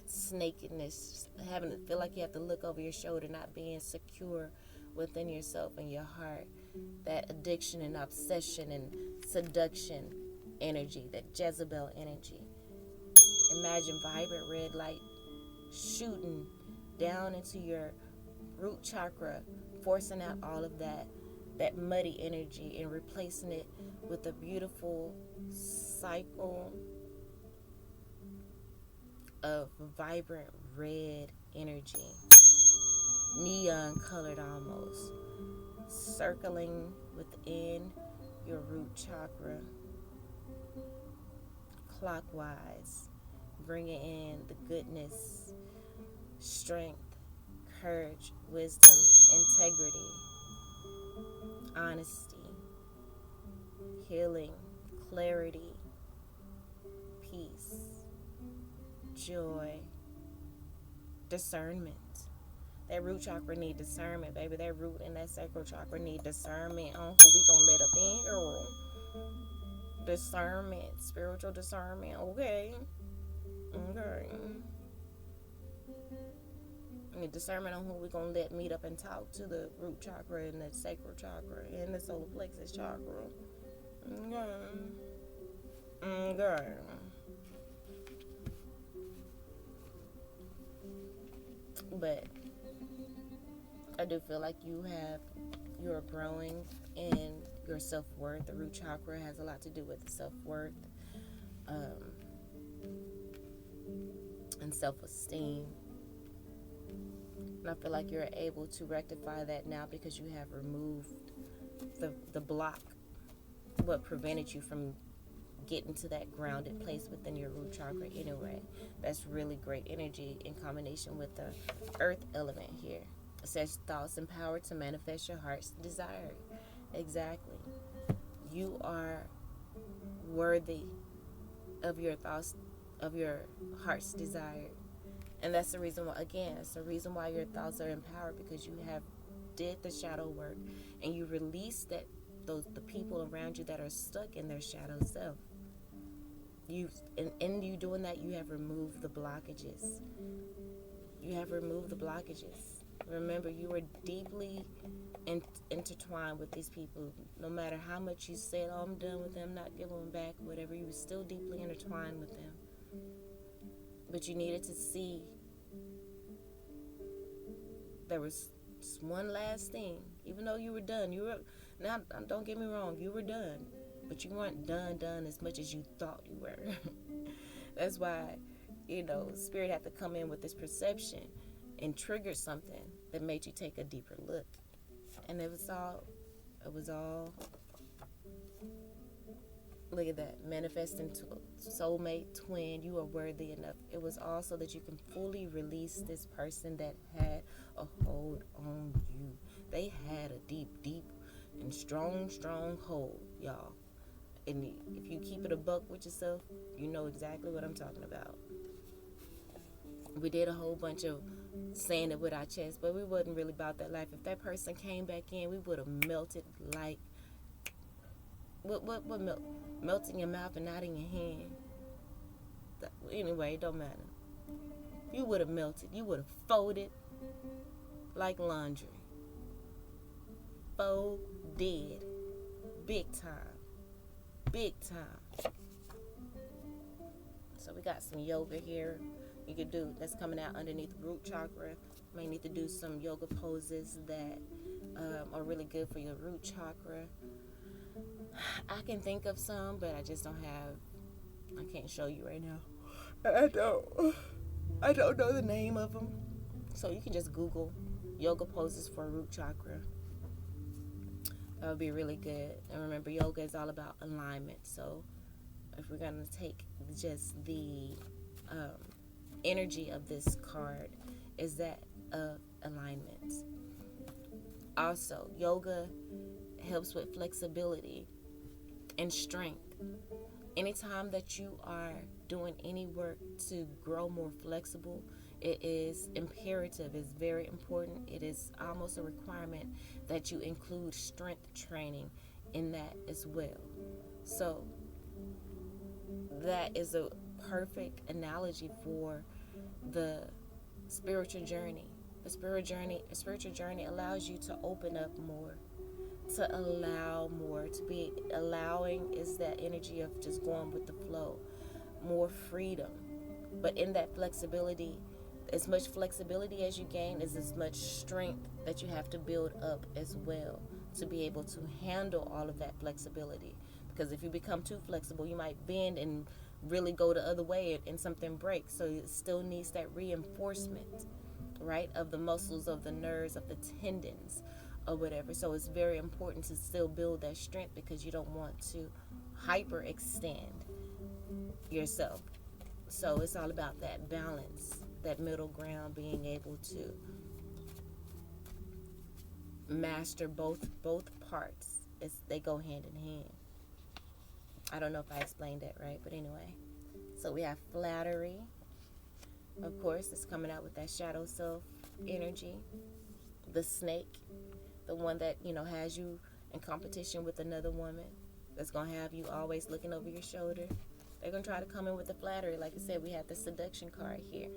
snakiness, having to feel like you have to look over your shoulder, not being secure within yourself and your heart. That addiction and obsession and seduction energy, that Jezebel energy. Imagine vibrant red light shooting down into your root chakra, forcing out all of that muddy energy and replacing it with a beautiful cycle of vibrant red energy, neon colored almost, circling within your root chakra clockwise, bringing in the goodness, strength, courage, wisdom, integrity, honesty, healing, clarity, peace, joy, discernment. That root chakra need discernment, baby. That root and that sacral chakra need discernment on who we gonna let up in here. Discernment, spiritual discernment. Okay. And discernment on who we gonna let meet up and talk to the root chakra and the sacral chakra and the solar plexus chakra. Okay. But I do feel like you're growing in your self-worth. The root chakra has a lot to do with self-worth and self-esteem. And I feel like you're able to rectify that now because you have removed the block, what prevented you from getting to that grounded place within your root chakra anyway. That's really great energy in combination with the earth element here. It says thoughts and power to manifest your heart's desire. Exactly. You are worthy of your thoughts, of your heart's desire. And that's the reason why, again, it's the reason why your thoughts are empowered, because you have did the shadow work and you release the people around you that are stuck in their shadow self. In you doing that, you have removed the blockages. You have removed the blockages. Remember, you were deeply intertwined with these people. No matter how much you said, "Oh, I'm done with them, not giving them back," whatever, you were still deeply intertwined with them. But you needed to see there was one last thing. Even though you were done, now don't get me wrong, you were done, but you weren't done as much as you thought you were. That's why, Spirit had to come in with this perception and trigger something that made you take a deeper look. And it was all, look at that, manifesting to soulmate, twin. You are worthy enough. It was also that you can fully release this person that had a hold on you. They had a deep and strong hold, y'all. And if you keep it a buck with yourself, you know exactly what I'm talking about. We did a whole bunch of saying it with our chest, but we wasn't really about that life. If that person came back in, we would have melted like what melt in your mouth and not in your hand. Anyway, it don't matter. You would have melted. You would have folded like laundry. Folded. Big time. So we got some yoga here you could do that's coming out underneath the root chakra. You may need to do some yoga poses that are really good for your root chakra. I can think of some, but I just I can't show you right now. I don't know the name of them. So you can just Google yoga poses for root chakra. That would be really good. And remember, yoga is all about alignment. So if we're going to take just the energy of this card, is that of alignment. Also, yoga helps with flexibility and strength. Anytime that you are doing any work to grow more flexible, it is imperative, it's very important, it is almost a requirement that you include strength training in that as well. So that is a perfect analogy for the spiritual journey. The spiritual journey allows you to open up more, to allow more, to be allowing is that energy of just going with the flow, more freedom. But in that flexibility, as much flexibility as you gain is as much strength that you have to build up as well to be able to handle all of that flexibility. Because if you become too flexible, you might bend and really go the other way and something breaks. So it still needs that reinforcement, right, of the muscles, of the nerves, of the tendons, or whatever. So it's very important to still build that strength because you don't want to hyperextend yourself. So it's all about that balance, that middle ground, being able to master both parts. They go hand in hand. I don't know if I explained that right, but anyway. So we have flattery. Of course, it's coming out with that shadow self energy. The snake, the one that, has you in competition with another woman, that's going to have you always looking over your shoulder. They're going to try to come in with the flattery. Like I said, we have the seduction card here.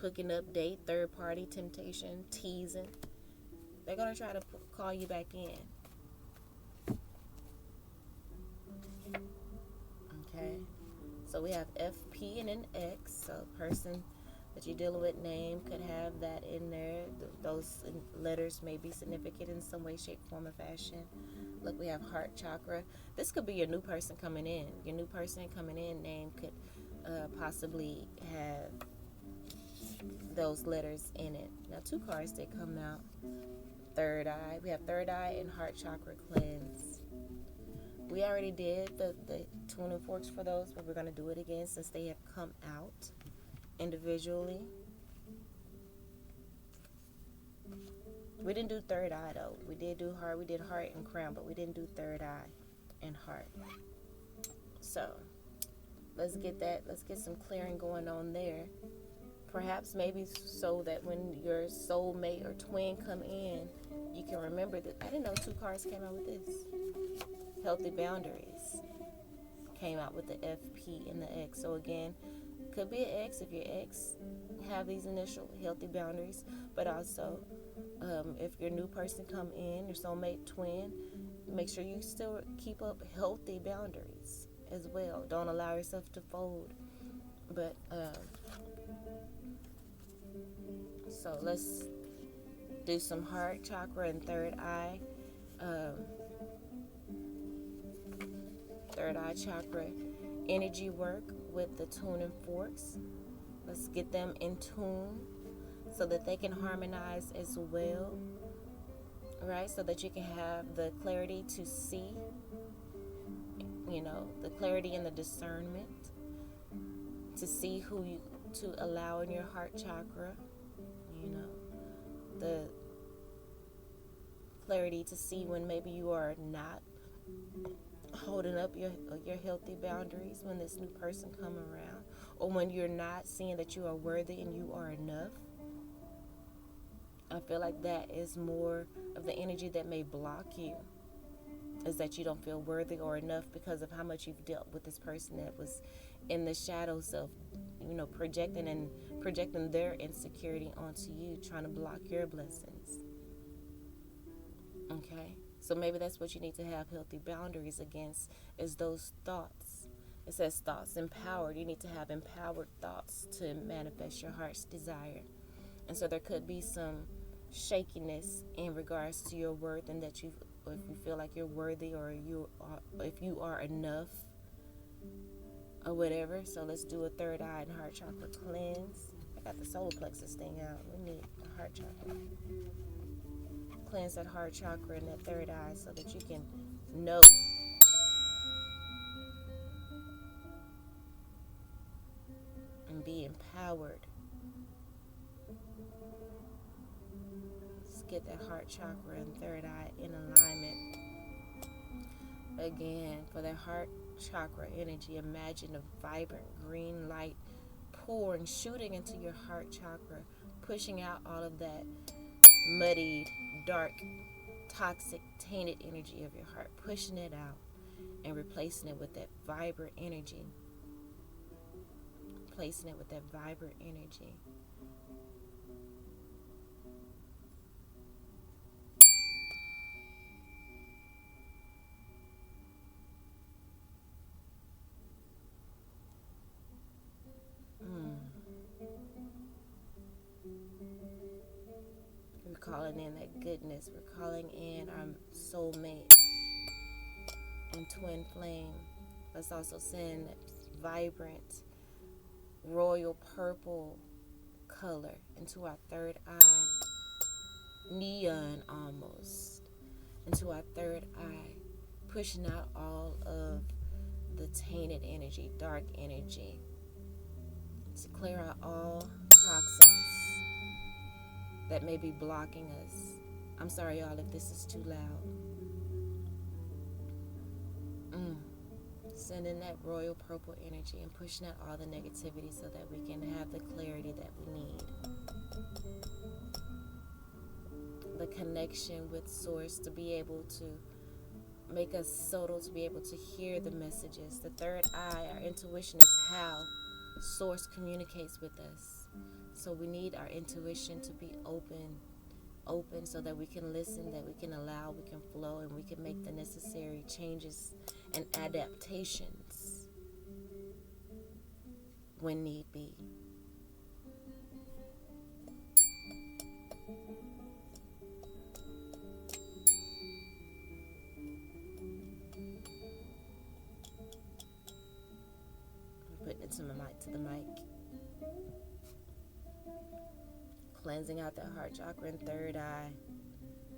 Hooking up, date, third party, temptation, teasing. They're going to try to call you back in. Okay. So we have FP and an X. So person that you're dealing with name could have that in there. Those letters may be significant in some way, shape, form, or fashion. Look, we have heart chakra. This could be your new person coming in. Your new person coming in name could possibly have those letters in it. Now, 2 cards did come out. Third eye. We have third eye and heart chakra cleanse. We already did the tuning forks for those, but we're going to do it again since they have come out individually. We didn't do third eye though. We did do heart. We did heart and crown, but we didn't do third eye and heart. So let's get some clearing going on there. Perhaps maybe so that when your soulmate or twin come in, you can remember that. I didn't know 2 cards came out with this. Healthy boundaries came out with the FP and the X. So again, could be an X if your ex have these initial healthy boundaries, but also if your new person come in, your soulmate twin, make sure you still keep up healthy boundaries as well. Don't allow yourself to fold. But so let's do some heart chakra and third eye. Third eye chakra energy work with the tuning forks. Let's get them in tune so that they can harmonize as well, right? So that you can have the clarity to see, the clarity and the discernment to see who you to allow in your heart chakra, the clarity to see when maybe you are not holding up your healthy boundaries when this new person come around, or when you're not seeing that you are worthy and you are enough. I feel like that is more of the energy that may block you, is that you don't feel worthy or enough because of how much you've dealt with this person that was in the shadows of, projecting their insecurity onto you, trying to block your blessings. Okay? So maybe that's what you need to have healthy boundaries against, is those thoughts. It says thoughts empowered. You need to have empowered thoughts to manifest your heart's desire. And so there could be some shakiness in regards to your worth, and that if you feel like you're worthy, or if you are enough, or whatever. So let's do a third eye and heart chakra cleanse. I got the solar plexus thing out. We need a heart chakra. Cleanse that heart chakra and that third eye so that you can know and be empowered. Let's get that heart chakra and third eye in alignment. Again, for that heart chakra energy, imagine a vibrant green light pouring, shooting into your heart chakra, pushing out all of that muddied, dark, toxic, tainted energy of your heart, pushing it out and replacing it with that vibrant energy. Placing it with that vibrant energy. calling in that goodness. We're calling in our soulmate and twin flame. Let's also send vibrant royal purple color into our third eye, neon almost, into our third eye, pushing out all of the tainted energy, dark energy, to clear out all toxins that may be blocking us. I'm sorry, y'all, if this is too loud. Sending that royal purple energy and pushing out all the negativity so that we can have the clarity that we need. The connection with Source to be able to make us subtle, to be able to hear the messages. The third eye, our intuition, is how Source communicates with us. So we need our intuition to be open so that we can listen, that we can allow, we can flow, and we can make the necessary changes and adaptations when need be. I'm putting it to the mic. Cleansing out that heart chakra and third eye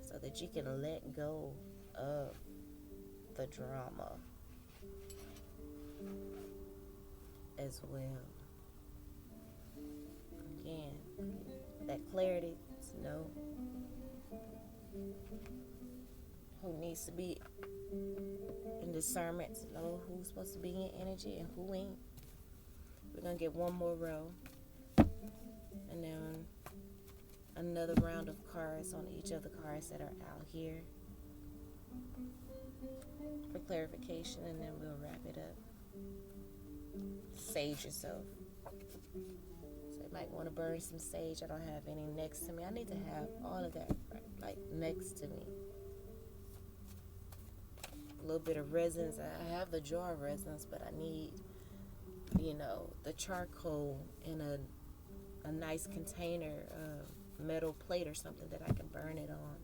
so that you can let go of the drama as well. Again, that clarity to know who needs to be in discernment, to know who's supposed to be in energy and who ain't. We're going to get one more row and then another round of cards on each of the cards that are out here for clarification, and then we'll wrap it up. Sage yourself. So you might want to burn some sage. I don't have any next to me. I need to have all of that like next to me. A little bit of resins. I have the jar of resins, but I need, the charcoal in a nice container, metal plate or something that I can burn it on.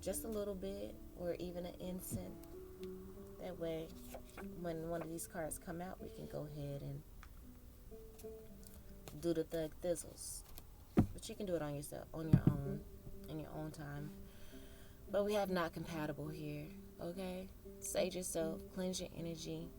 Just a little bit, or even an incense. That way, when one of these cards come out, we can go ahead and do the thug thizzles. But you can do it on yourself, on your own, in your own time. But we have not compatible here, okay? Sage yourself, cleanse your energy,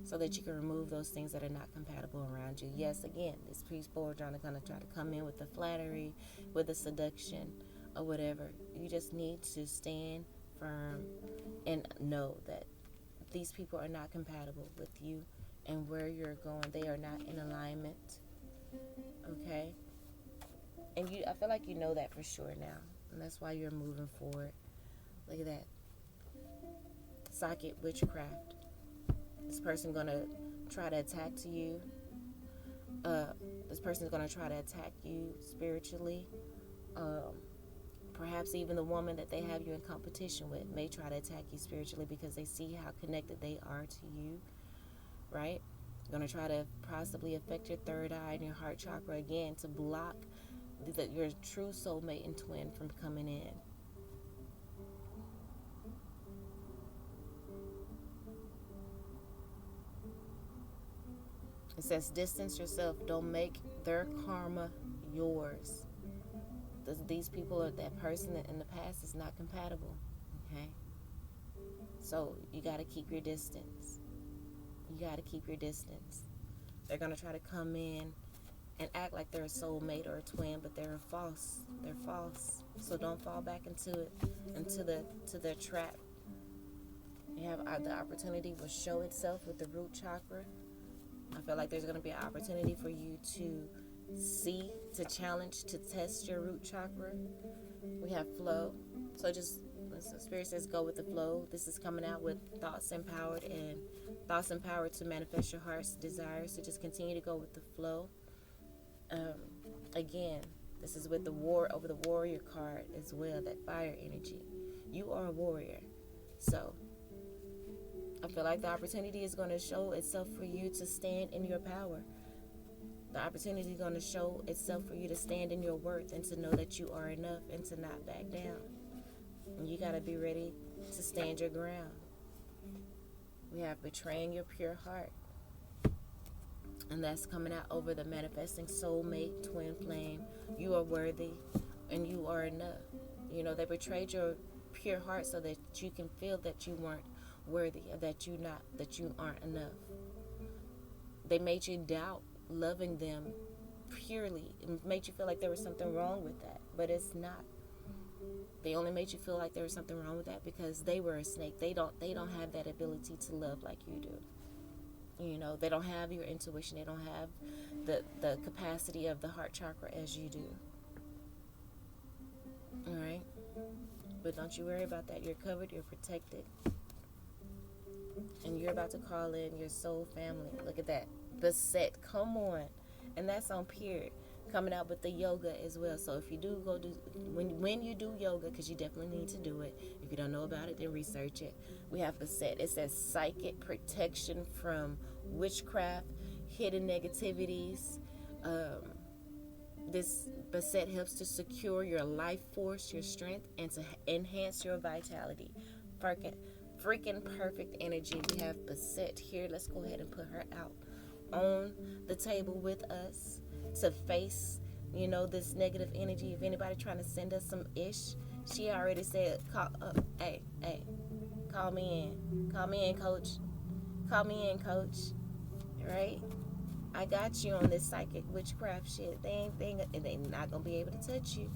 so that you can remove those things that are not compatible around you. Yes, again, this priest Borjan is going to try to come in with the flattery, with the seduction, or whatever. You just need to stand firm and know that these people are not compatible with you and where you're going. They are not in alignment, okay? And I feel like you know that for sure now, and that's why you're moving forward. Look at that. Socket witchcraft. This person gonna try to attack you. This person's gonna try to attack you spiritually. Perhaps even the woman that they have you in competition with may try to attack you spiritually because they see how connected they are to you, right? Gonna try to possibly affect your third eye and your heart chakra again to block your true soulmate and twin from coming in. It says, distance yourself. Don't make their karma yours. These people, or that person in the past is not compatible, okay? So you got to keep your distance. You got to keep your distance. They're going to try to come in and act like they're a soulmate or a twin, but they're false. They're false. So don't fall back into the trap. You have the opportunity will show itself with the root chakra. I feel like there's going to be an opportunity for you to see, to challenge, to test your root chakra. We have flow. So just, as the Spirit says, go with the flow. This is coming out with thoughts empowered to manifest your heart's desires. So just continue to go with the flow. Again, this is with the warrior card as well, that fire energy. You are a warrior. So I feel like the opportunity is going to show itself for you to stand in your power. The opportunity is going to show itself for you to stand in your worth and to know that you are enough and to not back down. And you got to be ready to stand your ground. We have betraying your pure heart. And that's coming out over the manifesting soulmate, twin flame. You are worthy and you are enough. You know, they betrayed your pure heart so that you can feel that you weren't worthy, or that you aren't enough. They made you doubt loving them purely. It made you feel like there was something wrong with that, but it's not. They only made you feel like there was something wrong with that because they were a snake. They don't have that ability to love like you do. You know, they don't have your intuition. They don't have the capacity of the heart chakra as you do. All right? But don't you worry about that. You're covered. You're protected. And you're about to call in your soul family. Look at that. The set. Come on. And that's on period. Coming out with the yoga as well. So if you do go do, when you do yoga, because you definitely need to do it. If you don't know about it, then research it. We have the set. It says psychic protection from witchcraft, hidden negativities. This Baset helps to secure your life force, your strength, and to enhance your vitality. Freaking perfect energy. We have Baset here. Let's go ahead and put her out on the table with us to face, you know, this negative energy. If anybody trying to send us some ish, she already said, hey, call me in, coach. Call me in, coach. Right? I got you on this psychic witchcraft shit. They not gonna be able to touch you.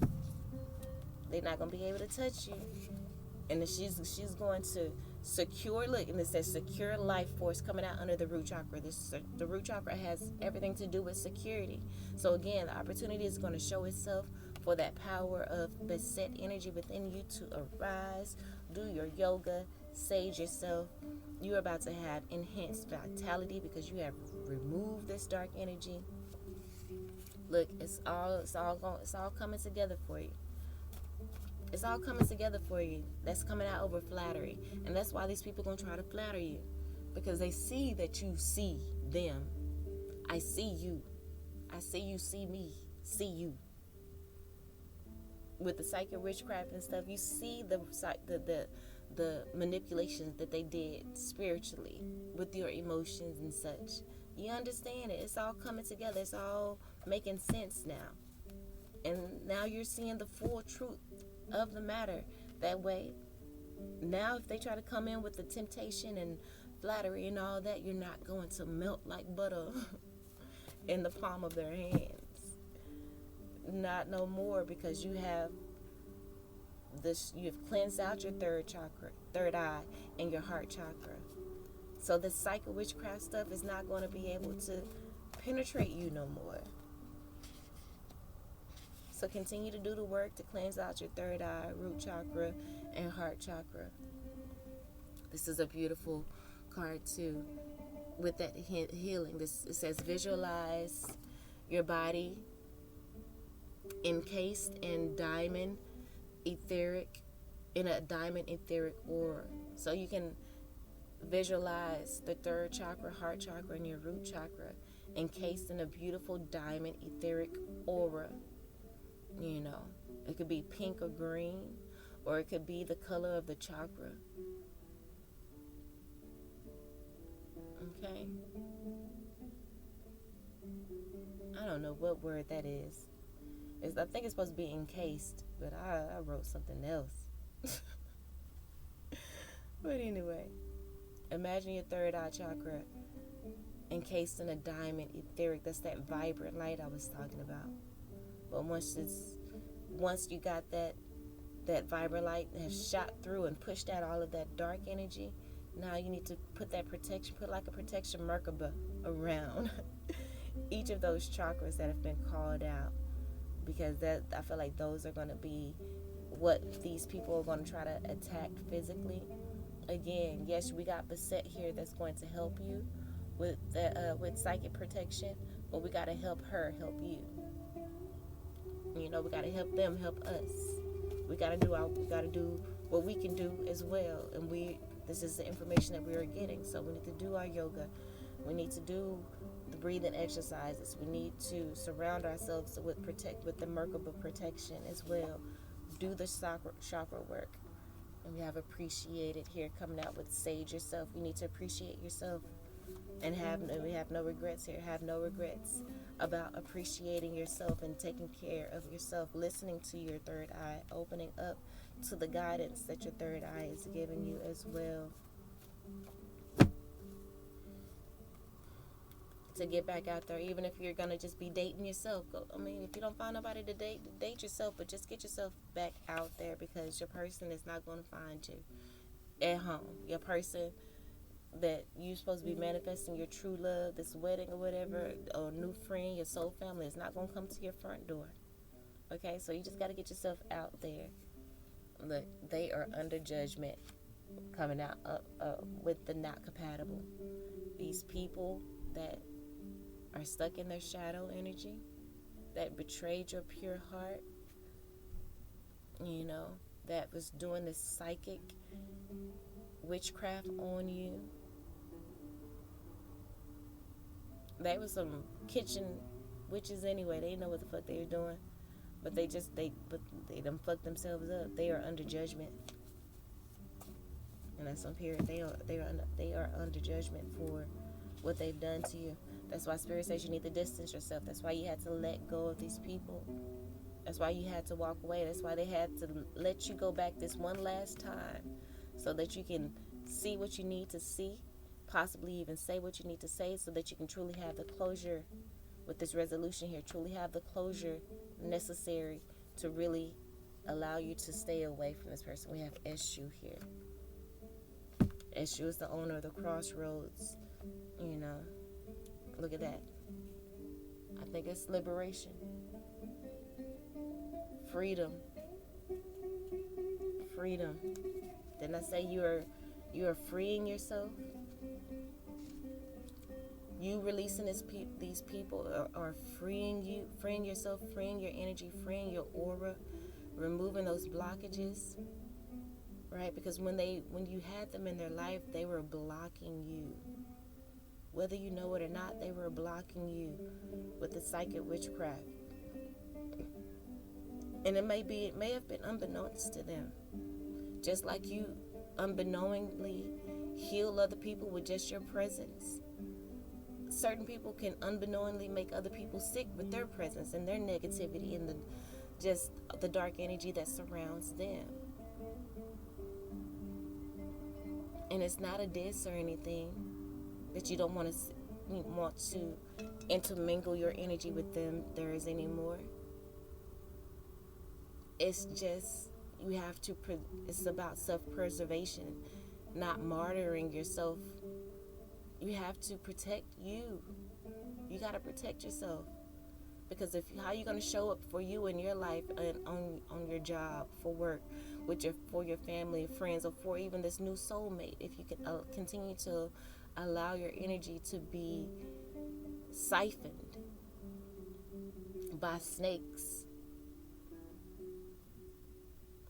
They're not gonna be able to touch you. And then she's going to secure. Look, and it says secure life force coming out under the root chakra. The root chakra has everything to do with security. So again, the opportunity is going to show itself for that power of Baset energy within you to arise. Do your yoga, sage yourself. You're about to have enhanced vitality because you have removed this dark energy. Look, it's all coming together for you. It's all coming together for you. That's coming out over flattery. And that's why these people are going to try to flatter you. Because they see that you see them. I see you. I see you see me. See you. With the psychic witchcraft and stuff, you see the manipulations that they did spiritually with your emotions and such. You understand it. It's all coming together. It's all making sense now. And now you're seeing the full truth of the matter that way. Now if they try to come in with the temptation and flattery and all that, you're not going to melt like butter in the palm of their hands. Not no more, because you have cleansed out your third eye, and your heart chakra. So the psychic witchcraft stuff is not going to be able to penetrate you no more. So continue to do the work to cleanse out your third eye, root chakra, and heart chakra. This is a beautiful card too, with that healing. It says visualize your body encased in a diamond etheric aura. So you can visualize the third chakra, heart chakra, and your root chakra encased in a beautiful diamond etheric aura. You know, it could be pink or green, or it could be the color of the chakra. Okay? I don't know what word that is. I think it's supposed to be encased, but I wrote something else. But anyway, imagine your third eye chakra encased in a diamond etheric. That's that vibrant light I was talking about. But once you got that vibrant light has shot through and pushed out all of that dark energy, now you need to put like a protection Merkaba around each of those chakras that have been called out, because I feel like those are going to be what these people are going to try to attack physically. Again, yes, we got Baset here that's going to help you with psychic protection, but we got to help her help you. You know, we got to help them help us. We got to do what we can do as well. And this is the information that we are getting. So we need to do our yoga. We need to do the breathing exercises. We need to surround ourselves with the Merkaba protection as well. Do the chakra work. And we have appreciated here coming out with sage yourself. We need to appreciate yourself and we have no regrets here. Have no regrets about appreciating yourself and taking care of yourself, listening to your third eye, opening up to the guidance that your third eye is giving you as well. To get back out there, even if you're gonna just be dating yourself. If you don't find nobody to date yourself, but just get yourself back out there, because your person is not gonna find you at home. Your person that you're supposed to be manifesting your true love, this wedding or whatever, or new friend, your soul family, is not gonna come to your front door. Okay, so you just gotta get yourself out there. Look, they are under judgment, coming out with the not compatible. These people that are stuck in their shadow energy, that betrayed your pure heart, that was doing this psychic witchcraft on you. They were some kitchen witches anyway. They know what the fuck they were doing, but they done fucked themselves up. They are under judgment, and that's on period. They are under judgment for what they've done to you. That's why Spirit says you need to distance yourself. That's why you had to let go of these people. That's why you had to walk away. That's why they had to let you go back this one last time, so that you can see what you need to see, possibly even say what you need to say, so that you can truly have the closure with this resolution here, truly have the closure necessary to really allow you to stay away from this person. We have Eshu here. Eshu is the owner of the crossroads. Look at that. I think it's liberation. Freedom. Didn't I say you are freeing yourself? You releasing these people are freeing you, freeing yourself, freeing your energy, freeing your aura, removing those blockages, right? Because when you had them in their life, they were blocking you. Whether you know it or not, they were blocking you with the psychic witchcraft. And it may have been unbeknownst to them. Just like you unbeknowingly heal other people with just your presence. Certain people can unbeknowingly make other people sick with their presence and their negativity and the dark energy that surrounds them. And it's not a diss or anything that you don't want to intermingle your energy with them there is anymore. It's just it's about self-preservation, not martyring yourself. You have to protect you. You got to protect yourself, because how are you going to show up for you in your life and on your job, for work, for your family, friends, or for even this new soulmate, if you can continue to allow your energy to be siphoned by snakes,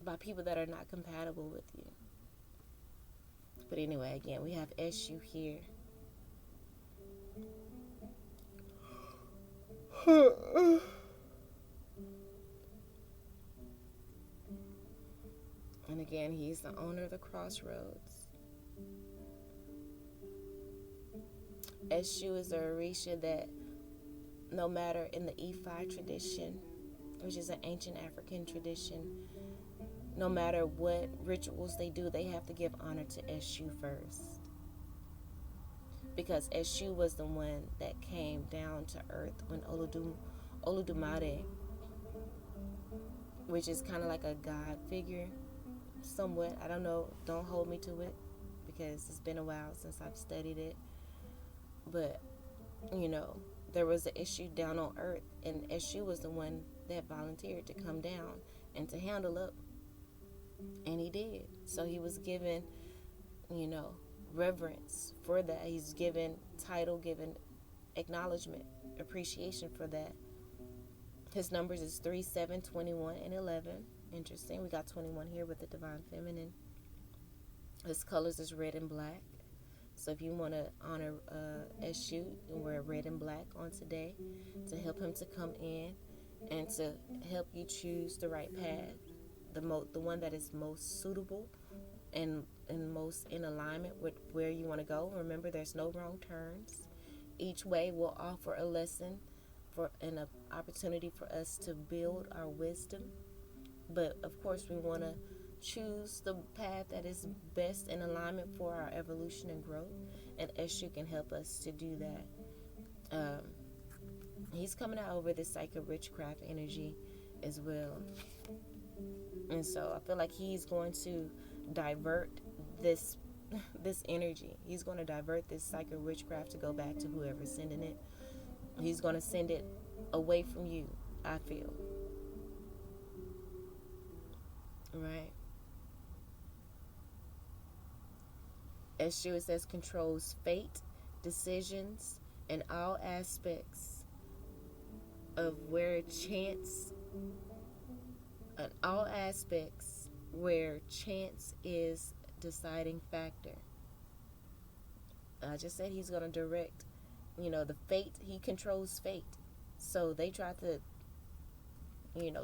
by people that are not compatible with you. But anyway, again, we have Eshu here. And again, he's the owner of the crossroads. Eshu is a Orisha that, no matter in the Ifa tradition, which is an ancient African tradition, no matter what rituals they do, they have to give honor to Eshu first. Because Eshu was the one that came down to earth when Oludumare, which is kind of like a god figure, somewhat. I don't know. Don't hold me to it, because it's been a while since I've studied it. But, there was an issue down on earth, and Eshu was the one that volunteered to come down and to handle up. And he did. So he was given, reverence for that. He's given title, given acknowledgement, appreciation for that. His numbers is 3, 7, 21, and 11. Interesting. We got 21 here with the Divine Feminine. His colors is red and black. So if you want to honor Eshu, wear red and black on today to help him to come in and to help you choose the right path, the one that is most suitable and most in alignment with where you want to go. Remember, there's no wrong turns. Each way will offer a lesson for an opportunity for us to build our wisdom. But of course, we want to choose the path that is best in alignment for our evolution and growth. And Eshu can help us to do that. He's coming out over this psychic witchcraft energy as well. And so I feel like he's going to divert this energy. He's going to divert this psychic witchcraft to go back to whoever's sending it. He's going to send it away from you, I feel. Right? Eshu, it says, controls fate, decisions, and all aspects of where chance is deciding factor. I just said he's going to direct, the fate. He controls fate. So they try to,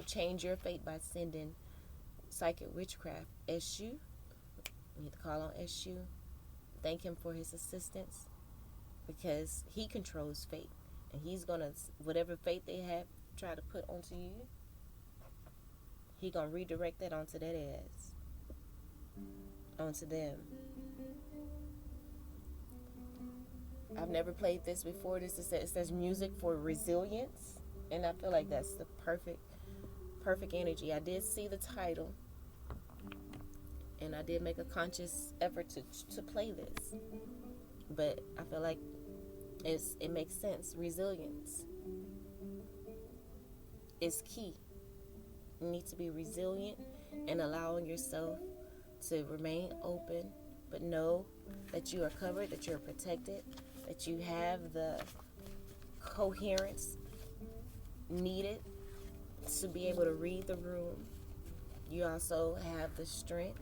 change your fate by sending psychic witchcraft. Eshu, you need to call on Eshu. Thank him for his assistance, because he controls fate. And he's going to, whatever fate they have try to put onto you, he going to redirect that onto that ass. Onto them. I've never played this before. It says music for resilience. And I feel like that's the perfect energy. I did see the title. And I did make a conscious effort to play this. But I feel like it makes sense. Resilience is key. You need to be resilient and allowing yourself to remain open, but know that you are covered, that you're protected, that you have the coherence needed to be able to read the room. You also have the strength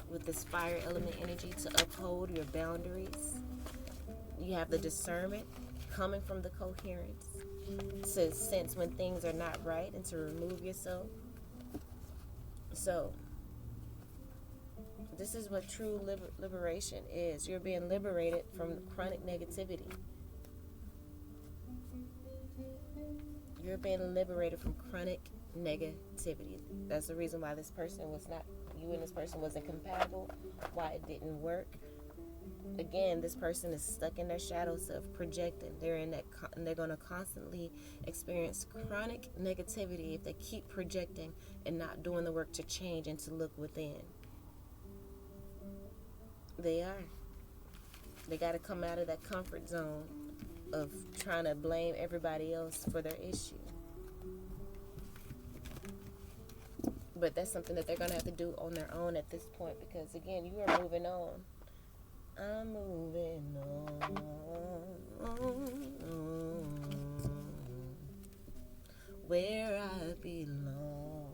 with this fire element energy to uphold your boundaries. You have the discernment coming from the coherence to sense when things are not right and to remove yourself. So this is what true liberation is. You're being liberated from chronic negativity. You're being liberated from chronic negativity. That's the reason why you and this person wasn't compatible, why it didn't work. Again, this person is stuck in their shadow self, projecting. They're in that, and they're going to constantly experience chronic negativity if they keep projecting and not doing the work to change and to look within. They got to come out of that comfort zone of trying to blame everybody else for their issue. But that's something that they're going to have to do on their own at this point, because again, you are moving on. I'm moving on where I belong,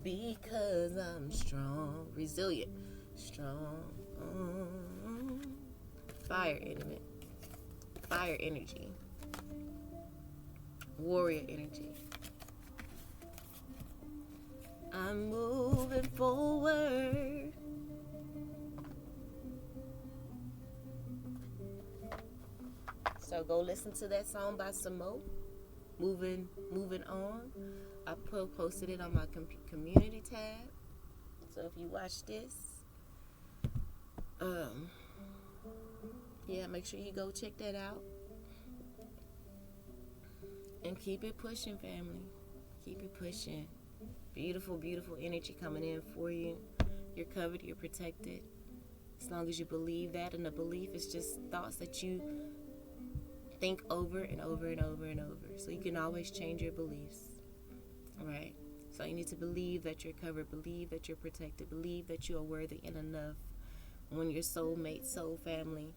because I'm strong, resilient, strong, fire element, fire energy, warrior energy. I'm moving forward. So go listen to that song by Samo, Moving On. I posted it on my community tab. So if you watch this, make sure you go check that out. And keep it pushing, family. Keep it pushing. Beautiful, beautiful energy coming in for you. You're covered, you're protected. As long as you believe that, and the belief is just thoughts that you think over and over and over and over. So you can always change your beliefs. All right? So you need to believe that you're covered, believe that you're protected, believe that you are worthy and enough. When your soulmate, soul family,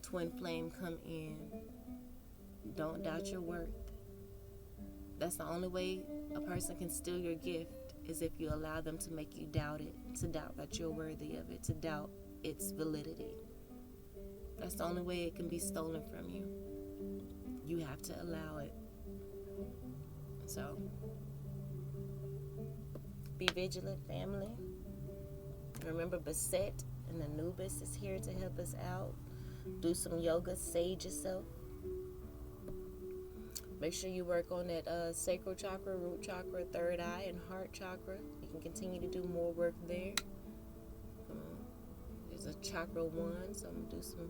twin flame come in, don't doubt your worth. That's the only way a person can steal your gift, is if you allow them to make you doubt it, to doubt that you're worthy of it, to doubt its validity. That's the only way it can be stolen from you. You have to allow it. So, be vigilant, family. Remember, Baset and Anubis is here to help us out. Do some yoga, sage yourself. Make sure you work on that sacral chakra, root chakra, third eye, and heart chakra. You can continue to do more work there. There's a chakra 1, so I'm going to do some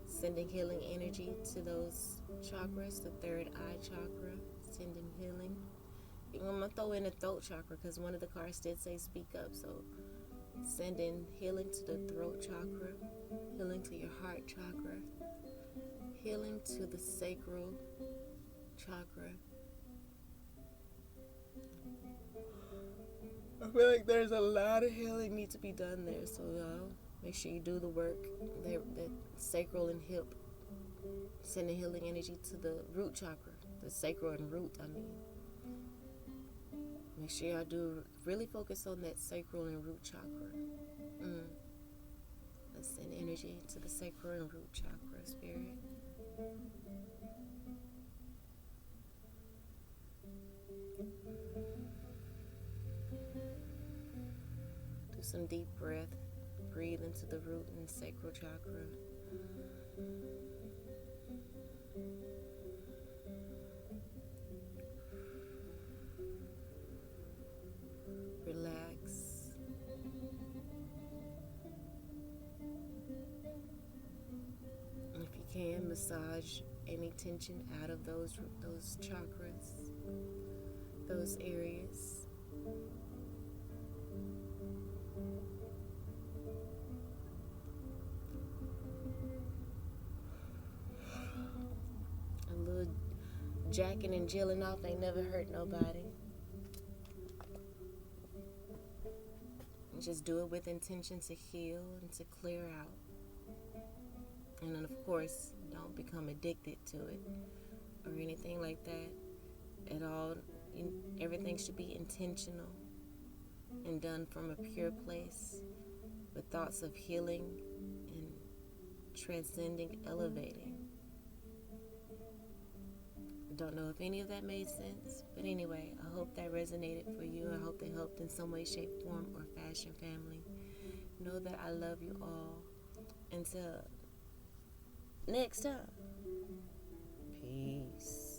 sending healing energy to those chakras. The third eye chakra, sending healing. I'm going to throw in the throat chakra because one of the cards did say speak up. So sending healing to the throat chakra, healing to your heart chakra, healing to the sacral chakra. I feel like there's a lot of healing needs to be done there, so make sure you do the work. The sacral and hip, sending healing energy to the root chakra, the sacral and root, Make sure y'all do really focus on that sacral and root chakra. Let's send energy to the sacral and root chakra, spirit. Do some deep breath. Breathe into the root and sacral chakra. Relax. And if you can, massage any tension out of those chakras, those areas. A little jacking and jilling off ain't never hurt nobody. Just do it with intention to heal and to clear out. And then, of course, don't become addicted to it or anything like that at all. Everything should be intentional and done from a pure place with thoughts of healing and transcending, elevating. I don't know if any of that made sense, but anyway, I hope that resonated for you. I hope that helped in some way, shape, form, or fashion, family. Know that I love you all. Until next time, peace.